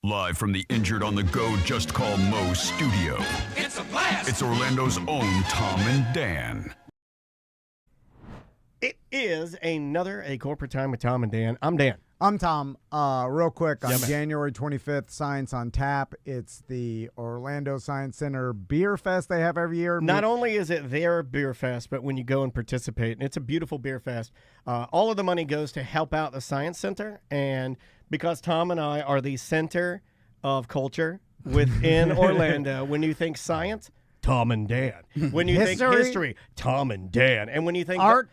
Live from the Injured on the Go Just Call Mo studio. It's a blast! It's Orlando's own Tom and Dan. It is a corporate time with Tom and Dan. I'm Dan. I'm Tom. Real quick, on Yeah, man. January 25th, Science on Tap. It's the Orlando Science Center Beer Fest they have every year. Not only is it their beer fest, but when you go and participate, and it's a beautiful beer fest, all of the money goes to help out the Science Center. And because Tom and I are the center of culture within Orlando, when you think science, Tom and Dan. When you think history, Tom and Dan. And when you think art,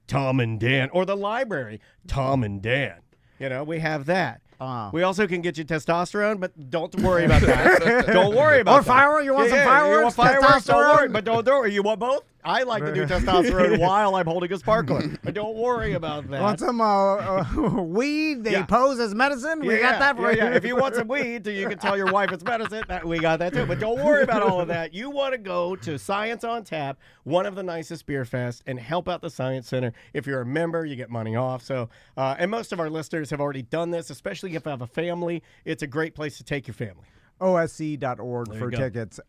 Tom and Dan. Or the library, Tom and Dan. You know, we have that. We also can get you testosterone, but don't worry about that. Don't worry about that. Or fireworks? You want some fireworks? You want fireworks? Don't Testosterone? worry. But don't worry. You want both? I like to do testosterone while I'm holding a sparkler. But don't worry about that. Want some weed? They pose as medicine? We got that for you. If you want some weed, you can tell your wife it's medicine. We got that too. But don't worry about all of that. You want to go to Science on Tap, one of the nicest beer fests, and help out the Science Center. If you're a member, you get money off. So, and most of our listeners have already done this, especially if you have a family. It's a great place to take your family. OSC.org for tickets.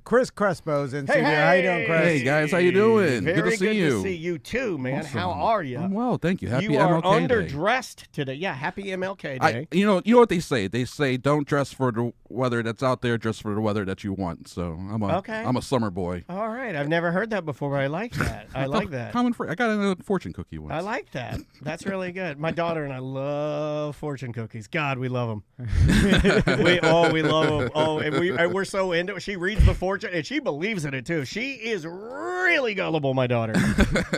Chris Crespo's in studio. Hey. How you doing, Chris? Hey, guys. How you doing? Very good to see you. Good to see you, too, man. Awesome. How are you? I'm well, thank you. Happy you are MLK Day. underdressed today. Yeah, happy MLK Day. You know what they say? They say don't dress for the weather that's out there, dress for the weather that you want. So I'm a summer boy. All right. I've never heard that before, but I like that. I like that. Common I got a fortune cookie once. I like that. That's really good. My daughter and I love fortune cookies. God, we love them. we love them. Oh, and we're so into it. She reads the fortune, and she believes in it, too. She is really gullible, my daughter.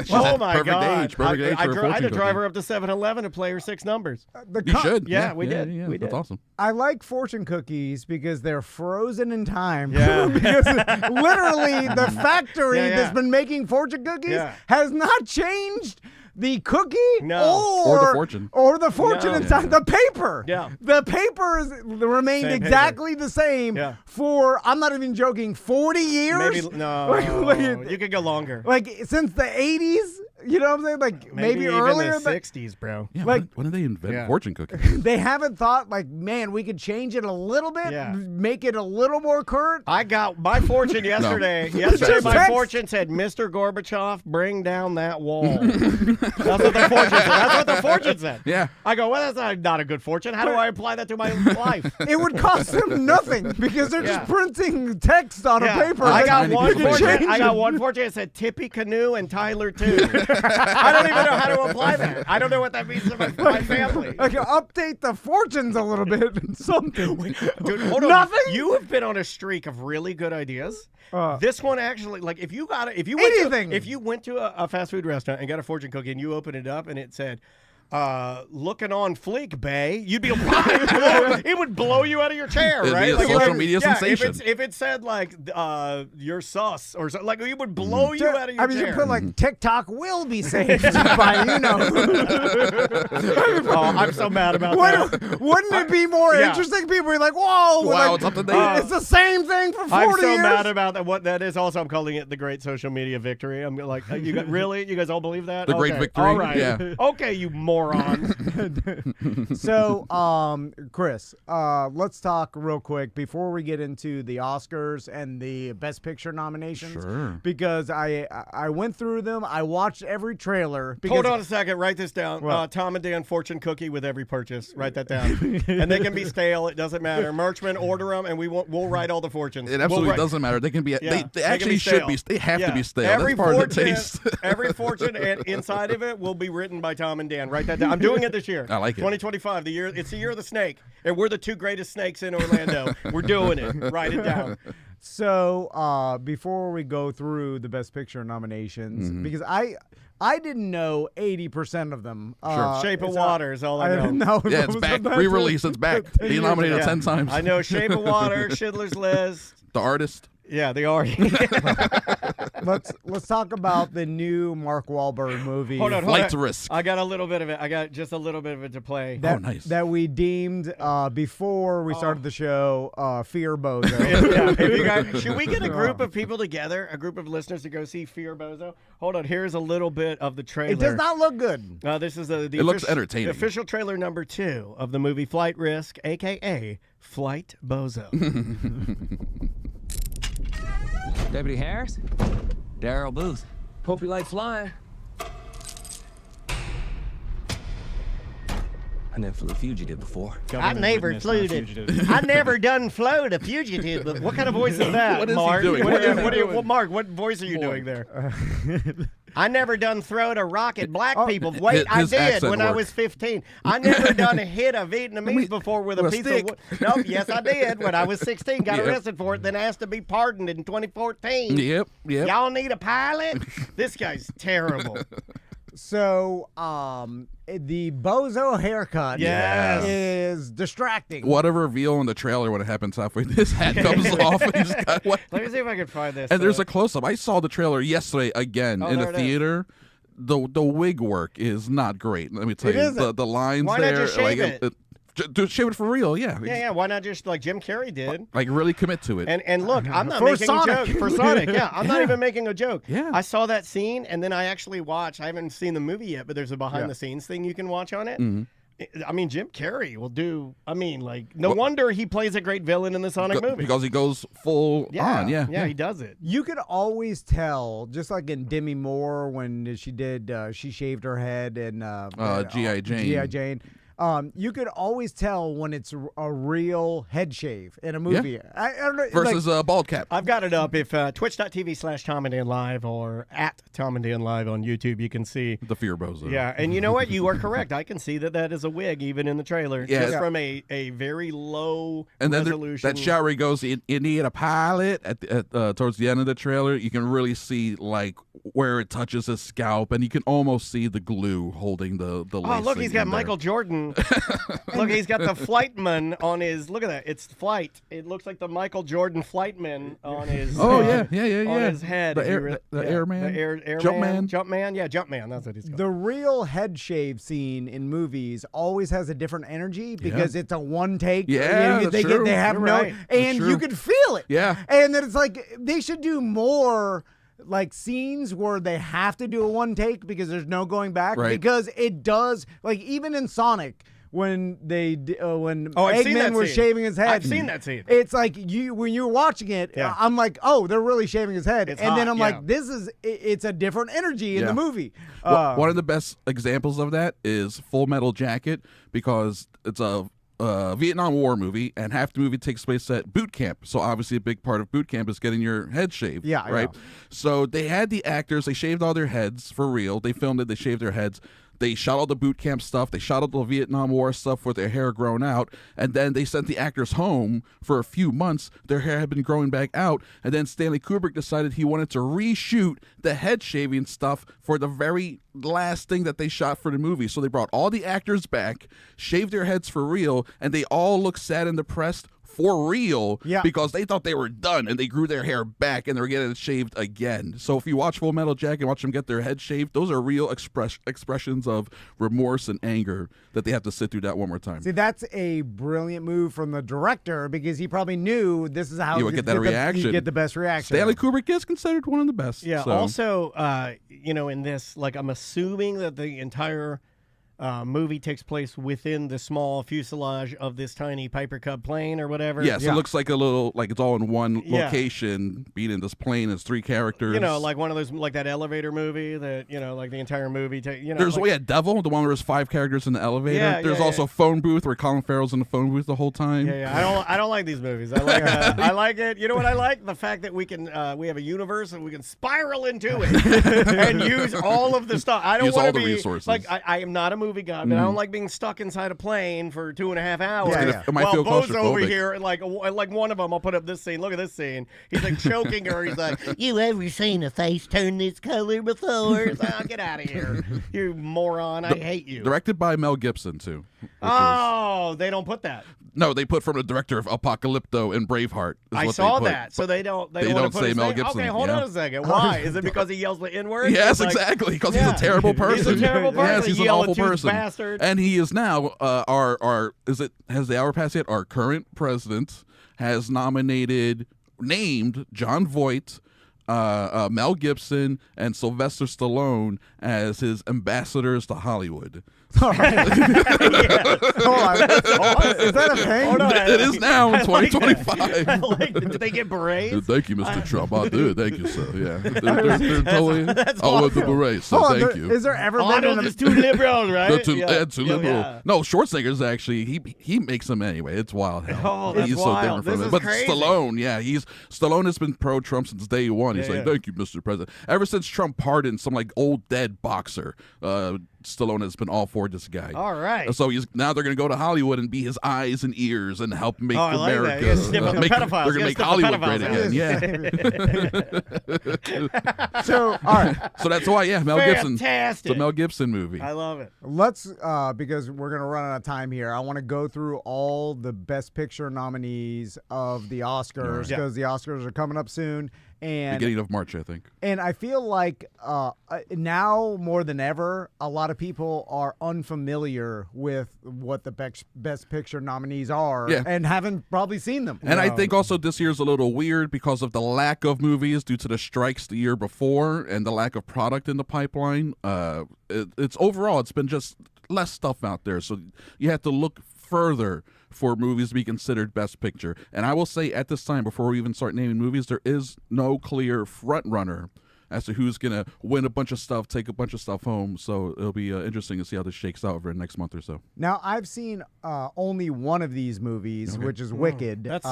Oh, my perfect God. age for a I had to fortune drive cookie. her up to 7-Eleven to play her 6 numbers. You should. Yeah, we did. Yeah, We that's did. awesome. I like fortune cookies because they're frozen in time. Yeah. Because literally the factory Yeah. that's been making fortune cookies has not changed the cookie No. Or the fortune. Or the fortune No. inside the paper. Yeah. The paper has remained Same exactly the same for, I'm not even joking, 40 years? Maybe, no. Like, you could go longer. like since the 80s? You know what I'm saying? Like maybe even earlier. the 60s, bro. Yeah, Like- when did they invent fortune cookies? They haven't thought like, man, we could change it a little bit, make it a little more current. I got my fortune yesterday. Yesterday, Just my text. fortune said, "Mr. Gorbachev, bring down that wall." That's what the fortune said. That's what the fortune said. Yeah. I go, well, that's not a good fortune. How do I apply that to my life? It would cost them nothing because they're just printing text on a paper. I Like, got tiny one piece of fortune. paper. I got one fortune. It said Tippy Canoe and Tyler too. I don't even know how to apply that. I don't know what that means to my family. Like update the fortunes a little bit. Something. Dude, hold on. Nothing? You have been on a streak of really good ideas. This one actually, like, if you went to a fast food restaurant and got a fortune cookie and you opened it up and it said, looking on fleek, bae, you'd be it would blow you out of your chair, It'd right? be a Like, social media sensation. If it said like you're sus or something, like, it would blow you out of your I mean, chair. you put like TikTok will be saved by, Oh, I'm so mad about that. Wouldn't it be more interesting? People are like, whoa, Wow, like, it's up to date. it's the same thing for 40 I'm so years. mad about that. What that is also, I'm calling it the great social media victory. I'm like, you guys, really? You guys all believe that? The great victory? All right. Yeah. Okay, you morons. So, Chris, let's talk real quick before we get into the Oscars and the Best Picture nominations. Sure. Because I went through them. I watched every trailer. Because, Hold on a second. Write this down. Tom and Dan fortune cookie with every purchase. Write that down. And they can be stale. It doesn't matter. Merchman, order them, and we'll write all the fortunes. It absolutely doesn't matter. They can be. Yeah, They actually should be. They have to be stale. Every That's part of the fortune, taste. every fortune and inside of it will be written by Tom and Dan. Write that down. I'm doing it this year. I like it. 2025, the year. It's the year of the snake, and we're the 2 greatest snakes in Orlando. We're doing it. Write it down. So, before we go through the Best Picture nominations, because I didn't know 80% of them. Shape of Water is all I know. didn't know. Yeah, it's back. Re-release. It's back. He nominated 10 times. I know Shape of Water, Schindler's List. The Artist. Yeah, the artist. Let's talk about the new Mark Wahlberg movie. Hold on. Flight Risk. I got a little bit of it. I got just a little bit of it to play. Nice. That we deemed before we started the show Fear Bozo. Should we get a group of people together, a group of listeners to go see Fear Bozo? Hold on. Here's a little bit of the trailer. It does not look good. This is the It looks entertaining. Official trailer number 2 of the movie Flight Risk, a.k.a. Flight Bozo. Deputy Harris? Daryl Booth. Hope you like flying. I never flew a fugitive before. I never flew I never done flowed a fugitive. But what kind of voice is that, What is Mark? he doing? Mark, what voice are you doing there? I never done throwed a rock at black people. Wait, I his did accent when I worked. was 15. I never done hit a Vietnamese before with a with a piece stick. of wood. Nope, yes, I did when I was 16. Got Yep. arrested for it, then asked to be pardoned in 2014. Yep. Y'all need a pilot? This guy's terrible. So, the Bozo haircut Yes. is distracting. What a reveal in the trailer when it happens halfway. His hat comes off. And he's got what? Let me see if I can find this. And there's a close-up. I saw the trailer yesterday again in there the it is. theater. The wig work is not great. Let me tell It you. isn't. The lines Why not there. just shave it? Shave it for real, yeah. Yeah, why not just like Jim Carrey did? Like really commit to it. And look, I'm not For making Sonic. a joke for Sonic. Yeah, I'm not even making a joke. Yeah. I saw that scene, and then I actually watched. I haven't seen the movie yet, but there's a behind the scenes thing you can watch on it. Mm-hmm. I mean, Jim Carrey will do. I mean, like, no wonder he plays a great villain in the Sonic movie. Because he goes full on, yeah, he does it. You could always tell, just like in Demi Moore when she did, she shaved her head and G.I. Jane. G.I. Jane. You could always tell when it's a real head shave in a movie. I don't know. Versus a bald cap. I've got it up. If twitch.tv/TomandDanLive or at Tom and Dan Live on YouTube, you can see. The Fear Bozo. Yeah, and you know what? You are correct. I can see that is a wig even in the trailer. Yeah. Just from a very low And then resolution. that shot where he goes, you need a pilot at towards the end of the trailer. You can really see like where it touches his scalp, and you can almost see the glue holding the Oh, lacing look, he's got in there. Michael Jordan. Look, he's got the flightman on his. Look at that. It's flight. It looks like the Michael Jordan flightman on his. Oh, yeah. yeah. On his head. The If you air- the airman? The airman. Jumpman? Jumpman. Yeah, Jumpman. That's what he's called. The real head shave scene in movies always has a different energy because it's a one take. Yeah, that's true. They have You're no, right. and true. you can feel it. Yeah. And then it's like they should do more like scenes where they have to do a one take because there's no going back. Right. Because it does, like even in Sonic. When when I've seen that Eggman was scene. shaving his head, I've seen that scene. It's like when you're watching it, Yeah. I'm like, oh, they're really shaving his head, It's and then hot, I'm yeah. like, it's a different energy in Yeah. the movie. One of the best examples of that is Full Metal Jacket because it's a Vietnam War movie, and half the movie takes place at boot camp. So obviously, a big part of boot camp is getting your head shaved. Yeah, right. yeah. So they had the actors; they shaved all their heads for real. They filmed it; they shaved their heads. They shot all the boot camp stuff. They shot all the Vietnam War stuff with their hair grown out. And then they sent the actors home for a few months. Their hair had been growing back out. And then Stanley Kubrick decided he wanted to reshoot the head shaving stuff for the very last thing that they shot for the movie. So they brought all the actors back, shaved their heads for real, and they all looked sad and depressed for real because they thought they were done and they grew their hair back and they were getting it shaved again. So if you watch Full Metal Jacket and watch them get their head shaved, those are real expressions of remorse and anger that they have to sit through that one more time. See, that's a brilliant move from the director because he probably knew this is how You would get that reaction. You get the best reaction. Stanley Kubrick is considered one of the best. Yeah. so. Also, in this, like, I'm assuming that the entire movie takes place within the small fuselage of this tiny Piper Cub plane or whatever. Yes, it looks like a little, like it's all in one location, being in this plane as three characters. Like one of those, like that elevator movie that, like the entire movie. There's Devil, the one where there's 5 characters in the elevator. Yeah, there's also Phone Booth where Colin Farrell's in the phone booth the whole time. Yeah. I don't like these movies. I like I like it. You know what I like? The fact that we have a universe and we can spiral into it and use all of the stuff. I don't Use want all to the be resources. like I am not a movie guy, but I don't like being stuck inside a plane for 2.5 hours. It might feel Bo's over claustrophobic. here, like one of them, I'll put up this scene. Look at this scene. He's like choking her. He's like, "You ever seen a face turn this color before?" It's like, "Oh, get out of here, you moron! I hate you." Directed by Mel Gibson too. Oh, they don't put that. No, they put from the director of Apocalypto and Braveheart. is I what saw they put. that. So they don't They wanna don't put say his Mel name? Gibson, Okay, hold yeah. on a second. Why? Is it because he yells the N-word? Yes, It's like- exactly. Because Yeah. he's a terrible person. He's a terrible person. Yes, he's an Yell awful at you, person. bastard. And he is now has the hour passed yet? Our current president has named John Voight, Mel Gibson, and Sylvester Stallone as his ambassadors to Hollywood. All right. Hold on. Is that a thing? Hold on. It is now in I like 2025. Did they get berets? Thank you, Mr. Trump. I did. Thank you, sir. Yeah, they're totally. that's I want the awesome. beret, so Hold on, thank you. Is there ever been Arnold an is too liberal, right? They're too liberal. Yeah. No, Schwarzenegger's actually he makes them anyway. It's wild. Hell. Oh, that's he's wild. so different from This it. is But crazy. Stallone, yeah, Stallone has been pro Trump since day one. He's Yeah, like, yeah. thank you, Mr. President. Ever since Trump pardoned some like old dead boxer, Stallone has been all for this guy. All right. So now they're going to go to Hollywood and be his eyes and ears and help make Oh, I like that. America. You gotta sniff out the pedophiles. They're You going to gotta make sniff the Hollywood great pedophiles again. Yeah. So, all right. So that's why, yeah, Mel Gibson. Fantastic. It's a Mel Gibson movie. I love it. Let's, because we're going to run out of time here, I want to go through all the Best Picture nominees of the Oscars Yeah. because the Oscars are coming up soon. And Beginning of March, I think. And I feel like now more than ever, a lot of people are unfamiliar with what the Best Picture nominees are Yeah. and haven't probably seen them. And I think also this year's a little weird because of the lack of movies due to the strikes the year before and the lack of product in the pipeline. It's overall, it's been just less stuff out there. So you have to look further for movies to be considered Best Picture. And I will say at this time, before we even start naming movies, there is no clear front runner as to who's going to win a bunch of stuff, take a bunch of stuff home. So it'll be interesting to see how this shakes out over the next month or so. Now, I've seen only one of these movies, which is Wicked. That's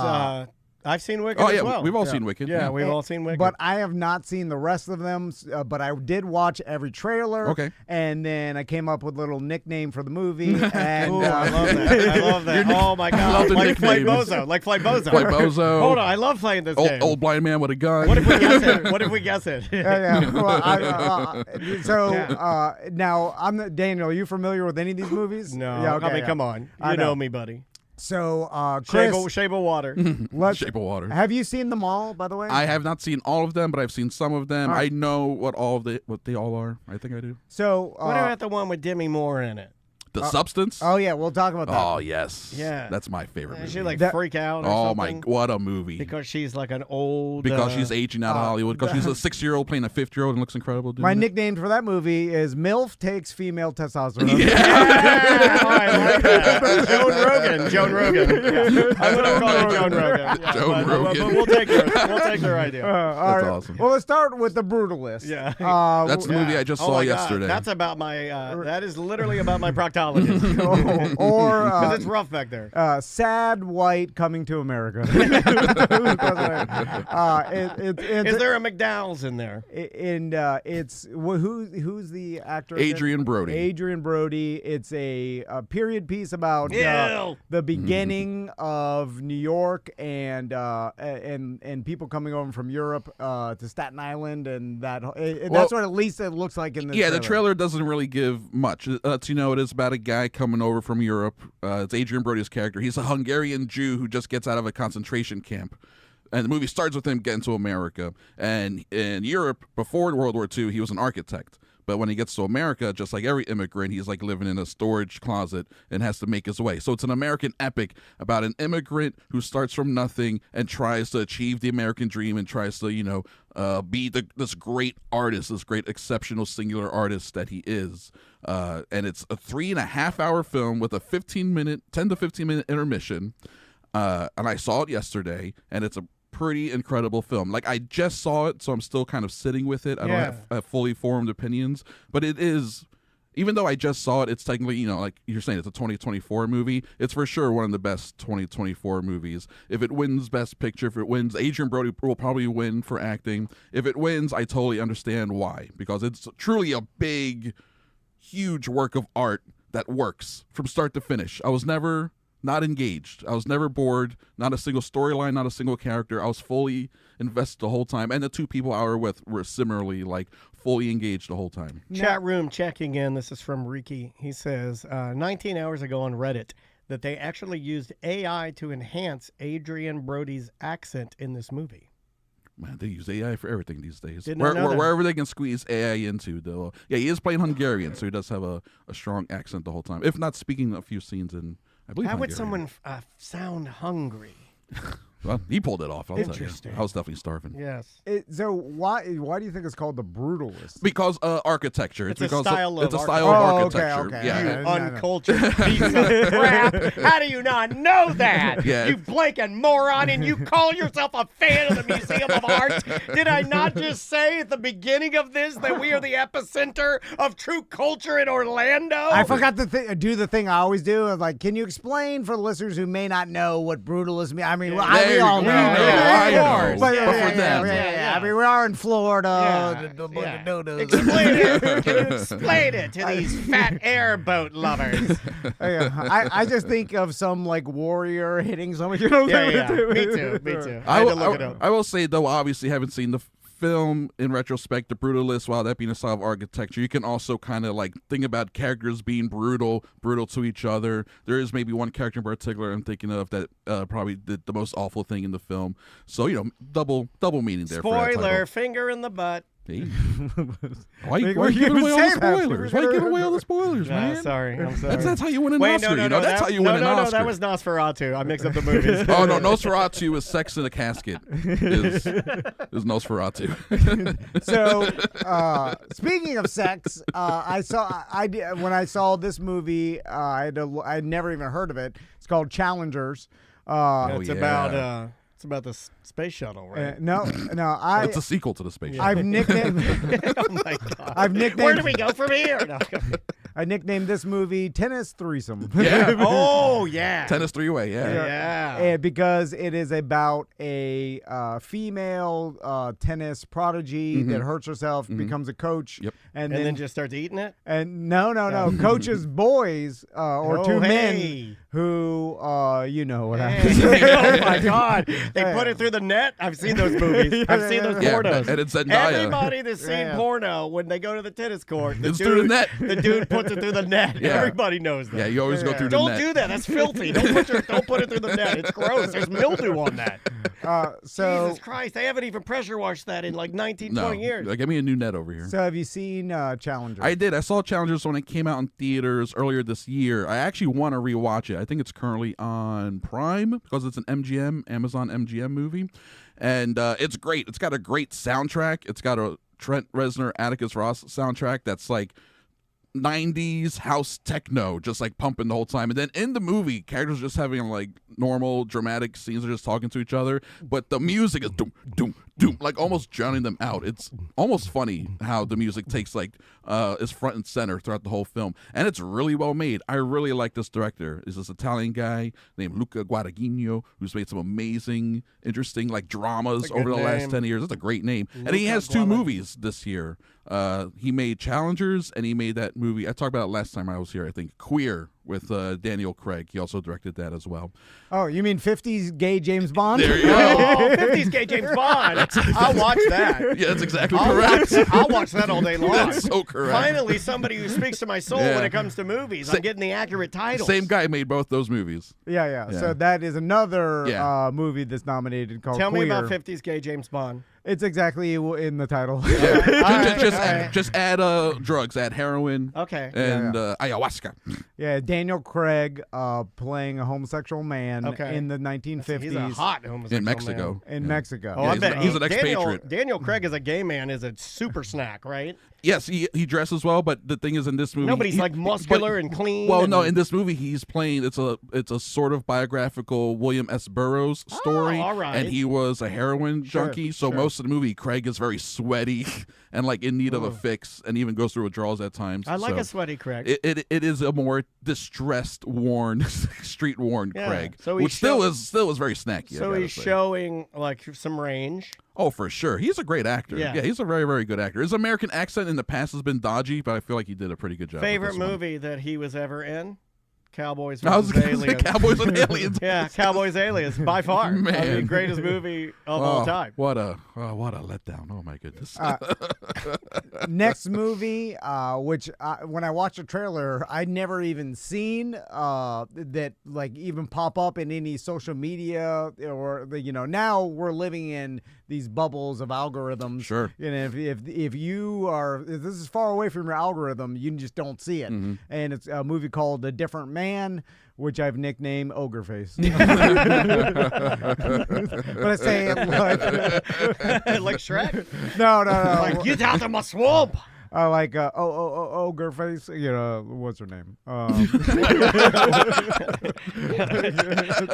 I've seen Wicked Oh, as yeah, well. we've all seen Wicked. Yeah, we've all seen Wicked. But I have not seen the rest of them, but I did watch every trailer. Okay. And then I came up with a little nickname for the movie. And Ooh, I love that. I love that. Oh my love god, the like Flight nicknames. Bozo, like Flight Bozo. Flight Bozo. Hold on, I love playing this game. Old blind man with a gun. What if we guess it? What if we guess it? yeah. Well, now Daniel. Are you familiar with any of these movies? No, Yeah, okay, I mean, yeah. come on, I you know know. me, buddy. So, Chris, Shape of Water. let's, Shape of Water. have you seen them all? By the way, I have not seen all of them, but I've seen some of them. All right. I know what they all are. I think I do. So, What about the one with Demi Moore in it? The Substance. oh yeah, we'll talk about that. Oh yes. Yeah. That's my favorite Does movie. she like That- freak out? Or oh something? my, what a movie. Because she's like an old. Because she's aging out of Hollywood. Because she's a 6-year-old playing a 50-year-old and looks incredible. Doing My it. nickname for that movie is MILF Takes Female Testosterone. Yeah, oh, I like that. Joan Rogan. Yeah. I would have called her Joan Rogan. Yeah, Joan but Rogan. we'll take their idea. All That's right. awesome. Well, let's start with The Brutalist. Yeah. That's the movie I just Oh saw my yesterday. God. That's about my. That is literally about my proctologist. or Because it's rough back there. Sad White Coming to America. Is there a McDowell's in there? And it's who's the actor? Adrian Brody. Adrian Brody. It's a period piece about Ew. the beginning of New York and people coming over from Europe to Staten Island, and that's what at least it looks like in the Yeah, the trailer doesn't really give much. It lets you know it is about a guy coming over from Europe. It's Adrian Brody's character. He's a Hungarian Jew who just gets out of a concentration camp. And the movie starts with him getting to America. And in Europe, before World War II, he was an architect. But when he gets to America, just like every immigrant, he's like living in a storage closet and has to make his way. So it's an American epic about an immigrant who starts from nothing and tries to achieve the American dream and tries to, be this great artist, this great exceptional singular artist that he is. And it's a 3.5-hour film with a 10 to 15 minute intermission. And I saw it yesterday, and it's a pretty incredible film. Like, I just saw it, so I'm still kind of sitting with it. I don't have fully formed opinions, but it is, even though I just saw it, it's technically, like you're saying, it's a 2024 movie. It's for sure one of the best 2024 movies. If it wins Best Picture, if it wins, Adrian Brody will probably win for acting. If it wins, I totally understand why, because it's truly a big, huge work of art that works from start to finish. I was never not engaged. I was never bored. Not a single storyline, not a single character. I was fully invested the whole time. And the two people I were with were similarly like fully engaged the whole time. Chat room checking in. This is from Riki. He says 19 hours ago on Reddit that they actually used AI to enhance Adrian Brody's accent in this movie. Man, they use AI for everything these days. Did not know that. Wherever they can squeeze AI into, though. Yeah, he is playing Hungarian, so he does have a strong accent the whole time. If not speaking a few scenes in, I believe, How would Hungarian. someone sound hungry? Well, he pulled it off. I'll tell you. Interesting. I was definitely starving. Yes. So why do you think it's called the Brutalist? Because architecture. It's a because style of it's a art. style of Oh, okay, architecture. okay. Yeah. You No. uncultured piece of crap. How do you not know that? Yeah. You blanking moron, and you call yourself a fan of the Museum of Art? Did I not just say at the beginning of this that we are the epicenter of true culture in Orlando? I forgot to do the thing I always do. Of like, can you explain for the listeners who may not know what brutalist means? I mean, we all know. I know. But for them. I mean, we are in Florida. Explain it. Can you explain it to these fat airboat lovers? I just think of some like warrior hitting someone. You know? Yeah. Me too. I had to look it up. I will say, though, obviously haven't seen the film in retrospect, The Brutalist, while that being a style of architecture, you can also kind of like think about characters being brutal to each other. There is maybe one character in particular I'm thinking of that probably did the most awful thing in the film. So, double meaning there. For that Spoiler, title. finger in the butt. Hey. Why you giving away all the spoilers? Why you giving away all the spoilers, man? Sorry, I'm sorry. That's how you win an Wait, Oscar. no, That's how you win an Oscar. No, that was Nosferatu. I mixed up the movies. Oh no, Nosferatu is Sex in a Casket. Is Nosferatu. So, speaking of sex, when I saw this movie, I'd never even heard of it. It's called Challengers. It's about the space shuttle, right? No. It's a sequel to the space shuttle. I've nicknamed. Oh my god! Where do we go from here? No. I nicknamed this movie Tennis Threesome. Yeah. Oh yeah. Tennis three-way. Yeah. And because it is about a female tennis prodigy that hurts herself, becomes a coach, Yep. and then just starts eating it. And no, coaches boys or two men who you know what happens. Oh my god! They put it through the net. I've seen those movies. I've seen those pornos. And it's Zendaya. Everybody that's seen porno when they go to the tennis court, It's through the net. The dude puts it through the net. Yeah. Everybody knows that. Yeah, you always go through the Don't net. do that. That's filthy. Don't put it through the net. It's gross. There's mildew on that. Jesus Christ! They haven't even pressure washed that in like 19, 20 years. Give me a new net over here. So have you seen Challenger? I did. I saw Challengers when it came out in theaters earlier this year. I actually want to rewatch it. I think it's currently on Prime because it's an Amazon MGM movie. And it's great. It's got a great soundtrack. It's got a Trent Reznor, Atticus Ross soundtrack that's like 90s house techno, just like pumping the whole time. And then in the movie, characters are just having like normal dramatic scenes, are just talking to each other, but the music is doom doom doom, like almost drowning them out. It's almost funny how the music takes like is front and center throughout the whole film, and it's really well made. I really like this director. Is this Italian guy named Luca Guadagnino, who's made some amazing, interesting like dramas over the last 10 years. That's a great name. And he has two movies this year. He made Challengers, and he made that movie I talked about it last time I was here, I think, Queer, with Daniel Craig. He also directed that as well. Oh, you mean 50s gay James Bond? There you go. Oh, 50s gay James Bond. I'll watch that. Yeah, that's exactly correct. I'll watch that all day long. That's so correct. Finally, somebody who speaks to my soul when it comes to movies. I'm getting the accurate titles. Same guy made both those movies. Yeah. So that is another movie that's nominated called Tell Queer. me about 50s gay James Bond. It's exactly in the title. Just add drugs, add heroin. Okay. And ayahuasca. Yeah, Daniel Craig playing a homosexual man in the 1950s. He's a hot homosexual in Mexico. man. In Mexico. Oh, I bet he's an expatriate. Daniel Craig as a gay man is a super snack, right? Yes, he dresses well, but the thing is, in this movie, nobody's like muscular and clean. Well, no, in this movie, he's playing. It's a sort of biographical William S. Burroughs story, all right. and he was a heroin junkie. So most of the movie, Craig is very sweaty and like in need of a fix, and even goes through withdrawals at times. I like a sweaty Craig. It is a more distressed, worn, street worn Craig, so which still is very snacky. So he's showing like some range. Oh, for sure. He's a great actor. Yeah. He's a very, very good actor. His American accent in the past has been dodgy, but I feel like he did a pretty good job. Favorite with this one. movie that he was ever in? Cowboys I was versus gonna say Aliens. Cowboys and Aliens. Yeah, Cowboys Aliens by far. Man. Greatest movie of all time. What a letdown! Oh my goodness. Next movie, which when I watched the trailer, I'd never even seen that like even pop up in any social media or now we're living in these bubbles of algorithms. Sure. And if this is far away from your algorithm, you just don't see it. Mm-hmm. And it's a movie called A Different Man, which I've nicknamed Ogre Face. But I say it Like Shrek? no. Like, get out of my swamp! Like Ogre Face, what's her name?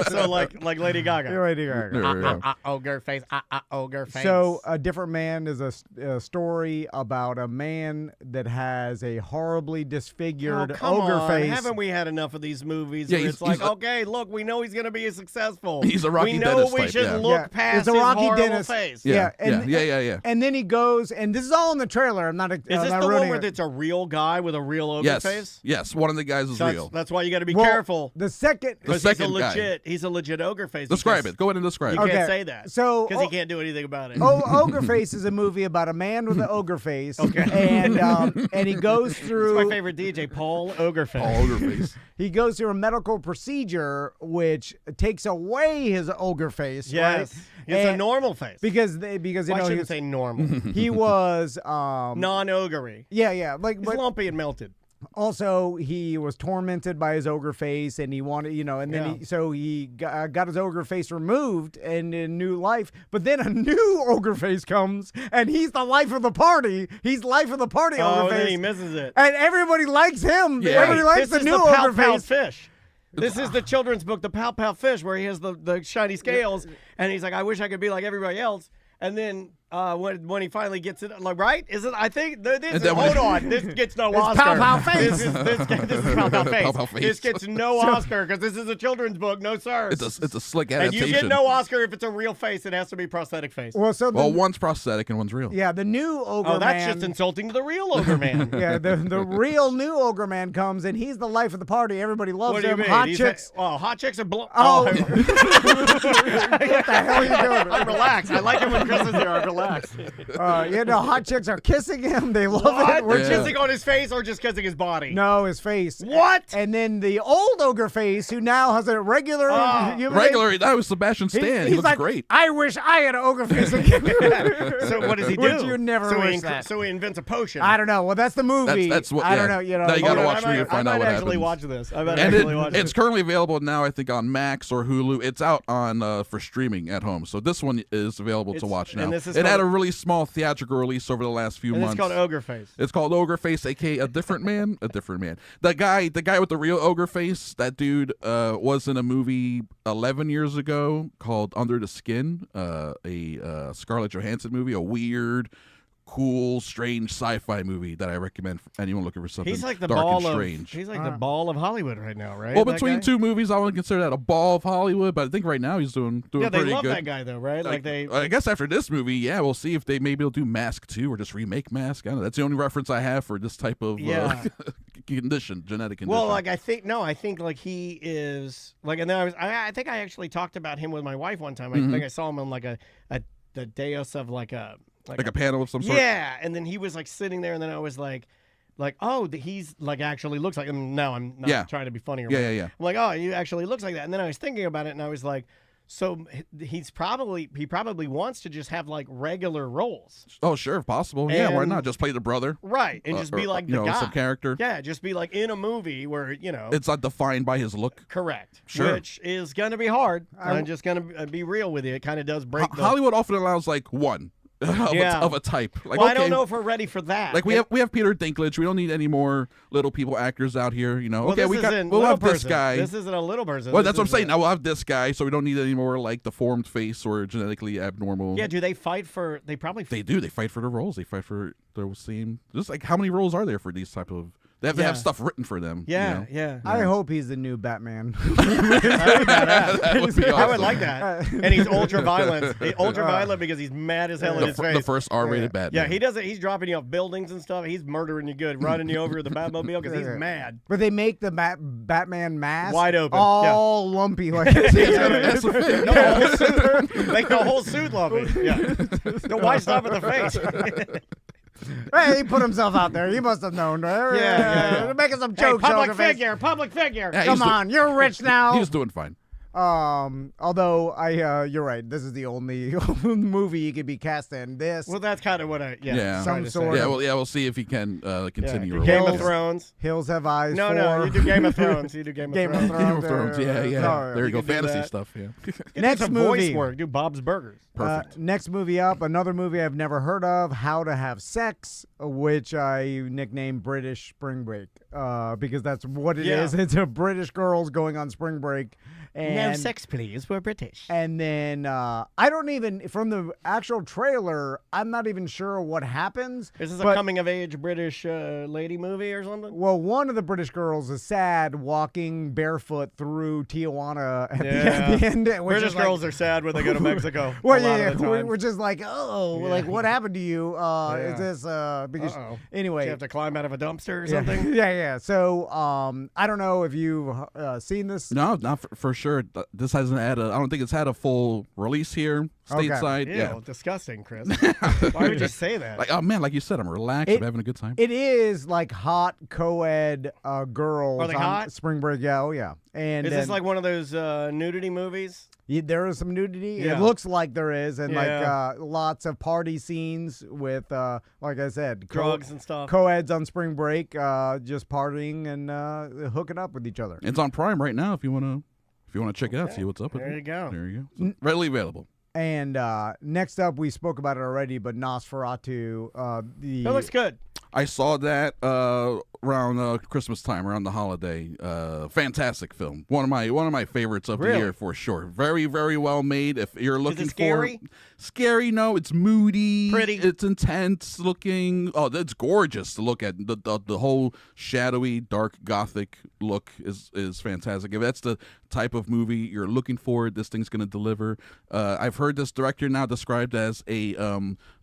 So like Lady Gaga. Lady Gaga. Ogre face, ogre face. So A Different Man is a story about a man that has a horribly disfigured come ogre on. face. Haven't we had enough of these movies Yeah, where he's- it's like, he's a- okay, look, we know he's going to be successful. He's a Rocky We know Dennis we type, should yeah. look past It's a his Rocky horrible Dennis. face. Yeah. Yeah. And then he goes, and this is all in the trailer. I'm not. Is this the one where it's a real guy with a real ogre face? Yes, one of the guys is real. That's why you got to be careful. The second. The Because second guy. he's a legit ogre face. Describe it. Go ahead and describe You it. can't say that. So because he can't do anything about it. Ogre Face is a movie about a man with an ogre face. And he goes through. It's my favorite DJ, Paul Ogreface. Paul Ogre Face. He goes through a medical procedure which takes away his ogre face. Yes. Right? It's a normal face. because I he shouldn't was, say normal. he was Non-ogre. yeah like He's but lumpy and melted. also he was tormented by his ogre face and he wanted and then he got his ogre face removed and in new life, but then a new ogre face comes and he's the life of the party. He's life of the party ogre And face. then he misses it. And everybody likes him. Yeah. Everybody likes This the is new Pow ogre Pow face. Fish. This is the children's book, The Pow Pow Fish, where he has the shiny scales, and he's like, I wish I could be like everybody else. And then when he finally gets it, like, right? Is it? I think hold on, this gets no Oscar. Pow Pow Face. This is Pow Pow Face. Pow Pow Face. This gets no Oscar because this is a children's book, no sir. It's a slick and adaptation. you get no Oscar if it's a real face. It has to be prosthetic face. Well, one's prosthetic and one's real. yeah, the new ogre Oh, that's man. just insulting to the real ogre man. Yeah, the real new ogre man comes and he's the life of the party. Everybody loves What do you him. mean? Hot He's chicks. hot chicks are Oh. what What the hell are you doing? I'm relaxed. I like it when Chris is here. I'm relaxed. Hot chicks are kissing him. They love What? it. We're Yeah. kissing on his face or just kissing his body? No, his face. What? And then the old ogre face, who now has a regular human Regular, that was Sebastian Stan. He he's looks like, great. I wish I had an ogre face again. So what does he do? Would you never so wish that? So he invents a potion. I don't know. Well, that's the movie. That's what. I don't yeah. know. You know. Now you gotta Hold on, watch me to find out what I might actually happens. watch this. I might And actually watch it's this. currently available now, I think, on Max or Hulu. It's out on for streaming at home. So this one is available to watch now. and this is it had called- a really small theatrical release over the last few And months. it's called Ogre Face. It's called Ogre Face, aka A Different Man. A Different Man. The guy with the real ogre face, that dude was in a movie 11 years ago called Under the Skin, a Scarlett Johansson movie, a weird, cool, strange sci-fi movie that I recommend for anyone looking for something He's like the dark ball and of. strange. He's like the ball of Hollywood right now, right? Well, that between guy? two movies, I wouldn't consider that a ball of Hollywood, but I think right now he's doing Yeah, they pretty love good. that guy though, right? Like they. I guess after this movie, yeah, we'll see if maybe they'll do Mask 2 or just remake Mask. I don't know. That's the only reference I have for this type of Yeah. genetic condition. Well, like I think like he is like, and then I think I actually talked about him with my wife one time. I think I saw him on like the dais of like a panel of some sort. Yeah, and then he was like sitting there, and then I was like, oh, he's like actually looks like him. No, I'm not trying to be funny. Or Yeah, whatever. yeah. I'm like, oh, he actually looks like that. And then I was thinking about it, and I was like, so he probably wants to just have like regular roles, Oh, sure, if possible. Yeah, why And- not? Just play the brother. right? And just be or, like you the know, guy. some character. Yeah, just be like in a movie where It's not defined by his look. correct, Sure. which is gonna be hard. I'm just gonna be real with you. It kind of does break the. Hollywood often allows like one Yeah. of a type. Like, Well, okay, I don't know if we're ready for that. Like we have Peter Dinklage. We don't need any more little people actors out here. You know. Well, Okay, this we'll isn't have little this person. guy. This isn't a little person. Well, This that's what I'm is saying. Now we'll have this guy, so we don't need any more like deformed face or genetically abnormal. Yeah, do they fight for? They probably. They do. They fight for the roles. They fight for the same. Just like how many roles are there for these They have to have stuff written for them. Yeah, you know? yeah. I hope he's the new Batman. That would be I would awesome. like that. And he's ultra violent. Ultra violent because he's mad as hell in his face. The first R-rated Batman. Yeah, he does it. He's dropping you off buildings and stuff. He's murdering you good, running you over with the Batmobile because he's mad. But they make the Batman mask Wide open. all lumpy like That's the thing. The whole suit, make the whole suit lumpy. Yeah. No, why stop at the face? Hey, he put himself out there. He must have known. Yeah. Making some Hey, jokes. public figure. Yeah, Come on, you're rich now. He was doing fine. Although you're right. This is the only movie he could be cast in. This Well, that's kind of what I Some sort Yeah, of- we'll see if he can continue. Game rolling. of Thrones. Hills Have Eyes. No, 4. no, you do Game of Thrones. You do Game of Game Thrones. of Game of Thrones. Yeah. Sorry. There you go. can do Fantasy that. stuff. Yeah. You Next do some movie. voice work. Do Bob's Burgers. Perfect. Next movie up, another movie I've never heard of, How to Have Sex, which I nicknamed British Spring Break, because that's what it is. It's a British girls going on spring break. And, No sex, please. We're British. And then I don't even, from the actual trailer, I'm not even sure what happens. Is this a but- coming-of-age British lady movie or something? Well, one of the British girls is sad walking barefoot through Tijuana at the end. Which British is like- girls are sad when they go to Mexico. Well, a lot of the time. we're just like, like what happened to you? Is this because anyway? Do you have to climb out of a dumpster or Yeah. something? Yeah. So I don't know if you've seen this. No, not for sure. This hasn't had I don't think it's had a full release here stateside. Ew, Yeah. disgusting, Chris. Why would you say that? Like, oh man, like you said, I'm relaxed. I'm having a good time. It is like hot co-ed girls Are they on hot? spring break. Yeah, oh yeah. And Is then, this like one of those nudity movies? there is some nudity. Yeah. It looks like there is, and Yeah. like lots of party scenes with, like I said, Drugs and stuff. co-eds on spring break, just partying and hooking up with each other. It's on Prime right now. If you wanna check it out, see what's up. with There it. you go. There you go. So, readily available. And next up, we spoke about it already, but Nosferatu. That looks good. I saw that around Christmas time, around the holiday. Fantastic film. One of my favorites of the Really? year for sure. Very, very well made. If you're looking scary? for scary, no, it's moody, Pretty? it's intense looking. Oh, it's gorgeous to look at. The whole shadowy, dark, gothic look is fantastic. If that's the type of movie you're looking for, this thing's gonna deliver. I've heard this director now described as a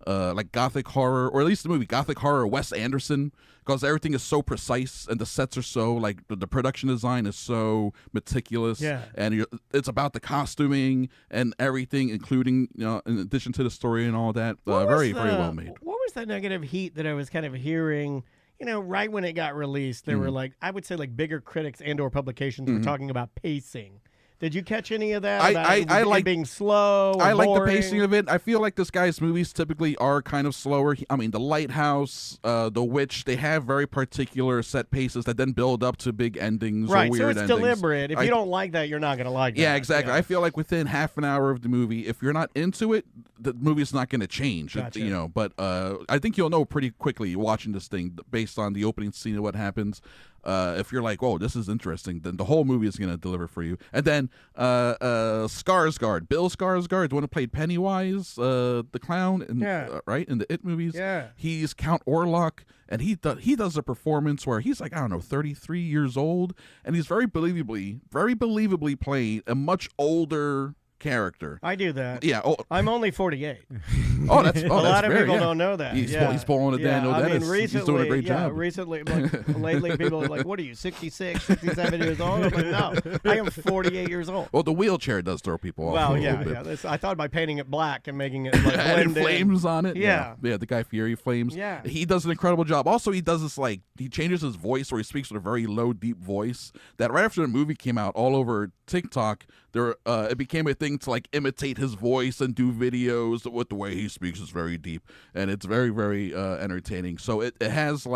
like gothic horror, or at least the movie gothic horror Wes Anderson, because everything is so precise and the sets are so like the production design is so meticulous. Yeah. And it's about the costuming and everything, including in addition to the story and all that. Very well made. What was the negative heat that I was kind of hearing? Right when it got released, there were like, I would say like bigger critics and or publications were talking about pacing. Did you catch any of that? I like being slow. Or I like the boring? pacing of it. I feel like this guy's movies typically are kind of slower. I mean, The Lighthouse, The Witch, they have very particular set paces that then build up to big endings or Right, weird so it's endings. deliberate. If you don't like that, you're not going to like that. Yeah, exactly. I feel like within half an hour of the movie, if you're not into it, the movie's not going to change. Gotcha. But I think you'll know pretty quickly watching this thing based on the opening scene of what happens. If you're like, "Oh, this is interesting," then the whole movie is going to deliver for you. And then Skarsgård, Bill Skarsgård, the one who played Pennywise, the clown, right in the It movies. Yeah. He's Count Orlok, and he does a performance where he's like, I don't know, 33 years old, and he's very believably playing a much older character. I do that. Yeah. I'm only 48. That's A lot of fair, people yeah. don't know that. He's Yeah. pulling it down. No, I mean, he's doing a great job. Recently, lately, people are like, "What are you, 66, 67 years old?" I'm like, "No, I am 48 years old." Well, the wheelchair does throw people off. Well, a yeah. little bit. I thought by painting it black and making it like Adding blend in. flames on it. Yeah. Yeah, the Guy Fieri flames. Yeah. He does an incredible job. Also, he does this he changes his voice where he speaks with a very low, deep voice. That right after the movie came out, all over TikTok, it became a thing to imitate his voice and do videos with the way he speaks is very deep, and it's very, very entertaining. So it has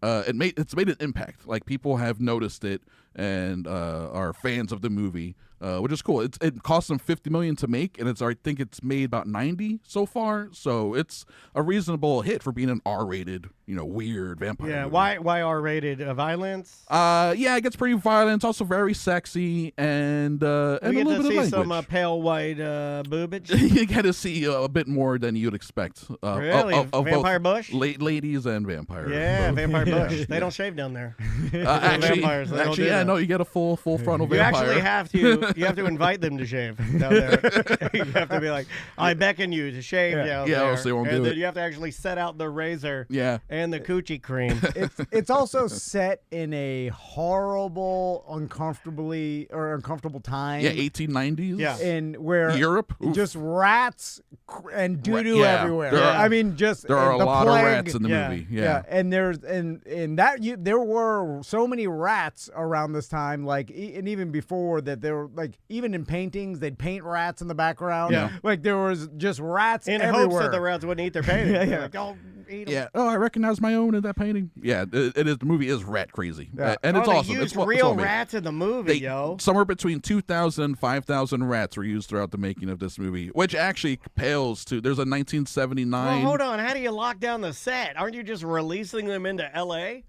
it's made an impact. Like people have noticed it. and are fans of the movie, which is cool. It cost them $50 million to make, and I think it's made about 90 so far. So it's a reasonable hit for being an R-rated, weird vampire. Yeah, movie. why R-rated? Violence? Yeah, it gets pretty violent. It's also very sexy and a We get little to bit of see some language. pale white boobage. You get to see a bit more than you'd expect. Really? Of Vampire both bush? ladies and vampire. Yeah, vampire bush. They don't shave down there. Actually, vampires, they don't do yeah, that. no, you get a full frontal You vampire. actually have to invite them to shave down there. You have to be like, I beckon you to shave down Yeah, there. else they won't and do then it. you have to actually set out the razor Yeah. and the coochie cream. It's also set in a horrible, uncomfortable time. Yeah, 1890s. Yeah. In where Europe? Oof. just rats and doo doo Yeah. everywhere. There are- I mean, just There are a the lot plague. of rats in the Yeah. movie. Yeah, and there were so many rats around this time, and even before that, there were even in paintings they'd paint rats in the background. Yeah. Like there was just rats In everywhere. hopes that the rats wouldn't eat their painting. Yeah, They're yeah. like, don't eat 'em. Yeah. Oh, I recognize my own in that painting. Yeah, it is. The movie is rat crazy, Yeah. and it's they awesome. used It's well real made. rats in the movie, yo. Somewhere between 2,000 and 5,000 rats were used throughout the making of this movie, which actually pales to. There's a 1979. Well, hold on. How do you lock down the set? Aren't you just releasing them into L.A.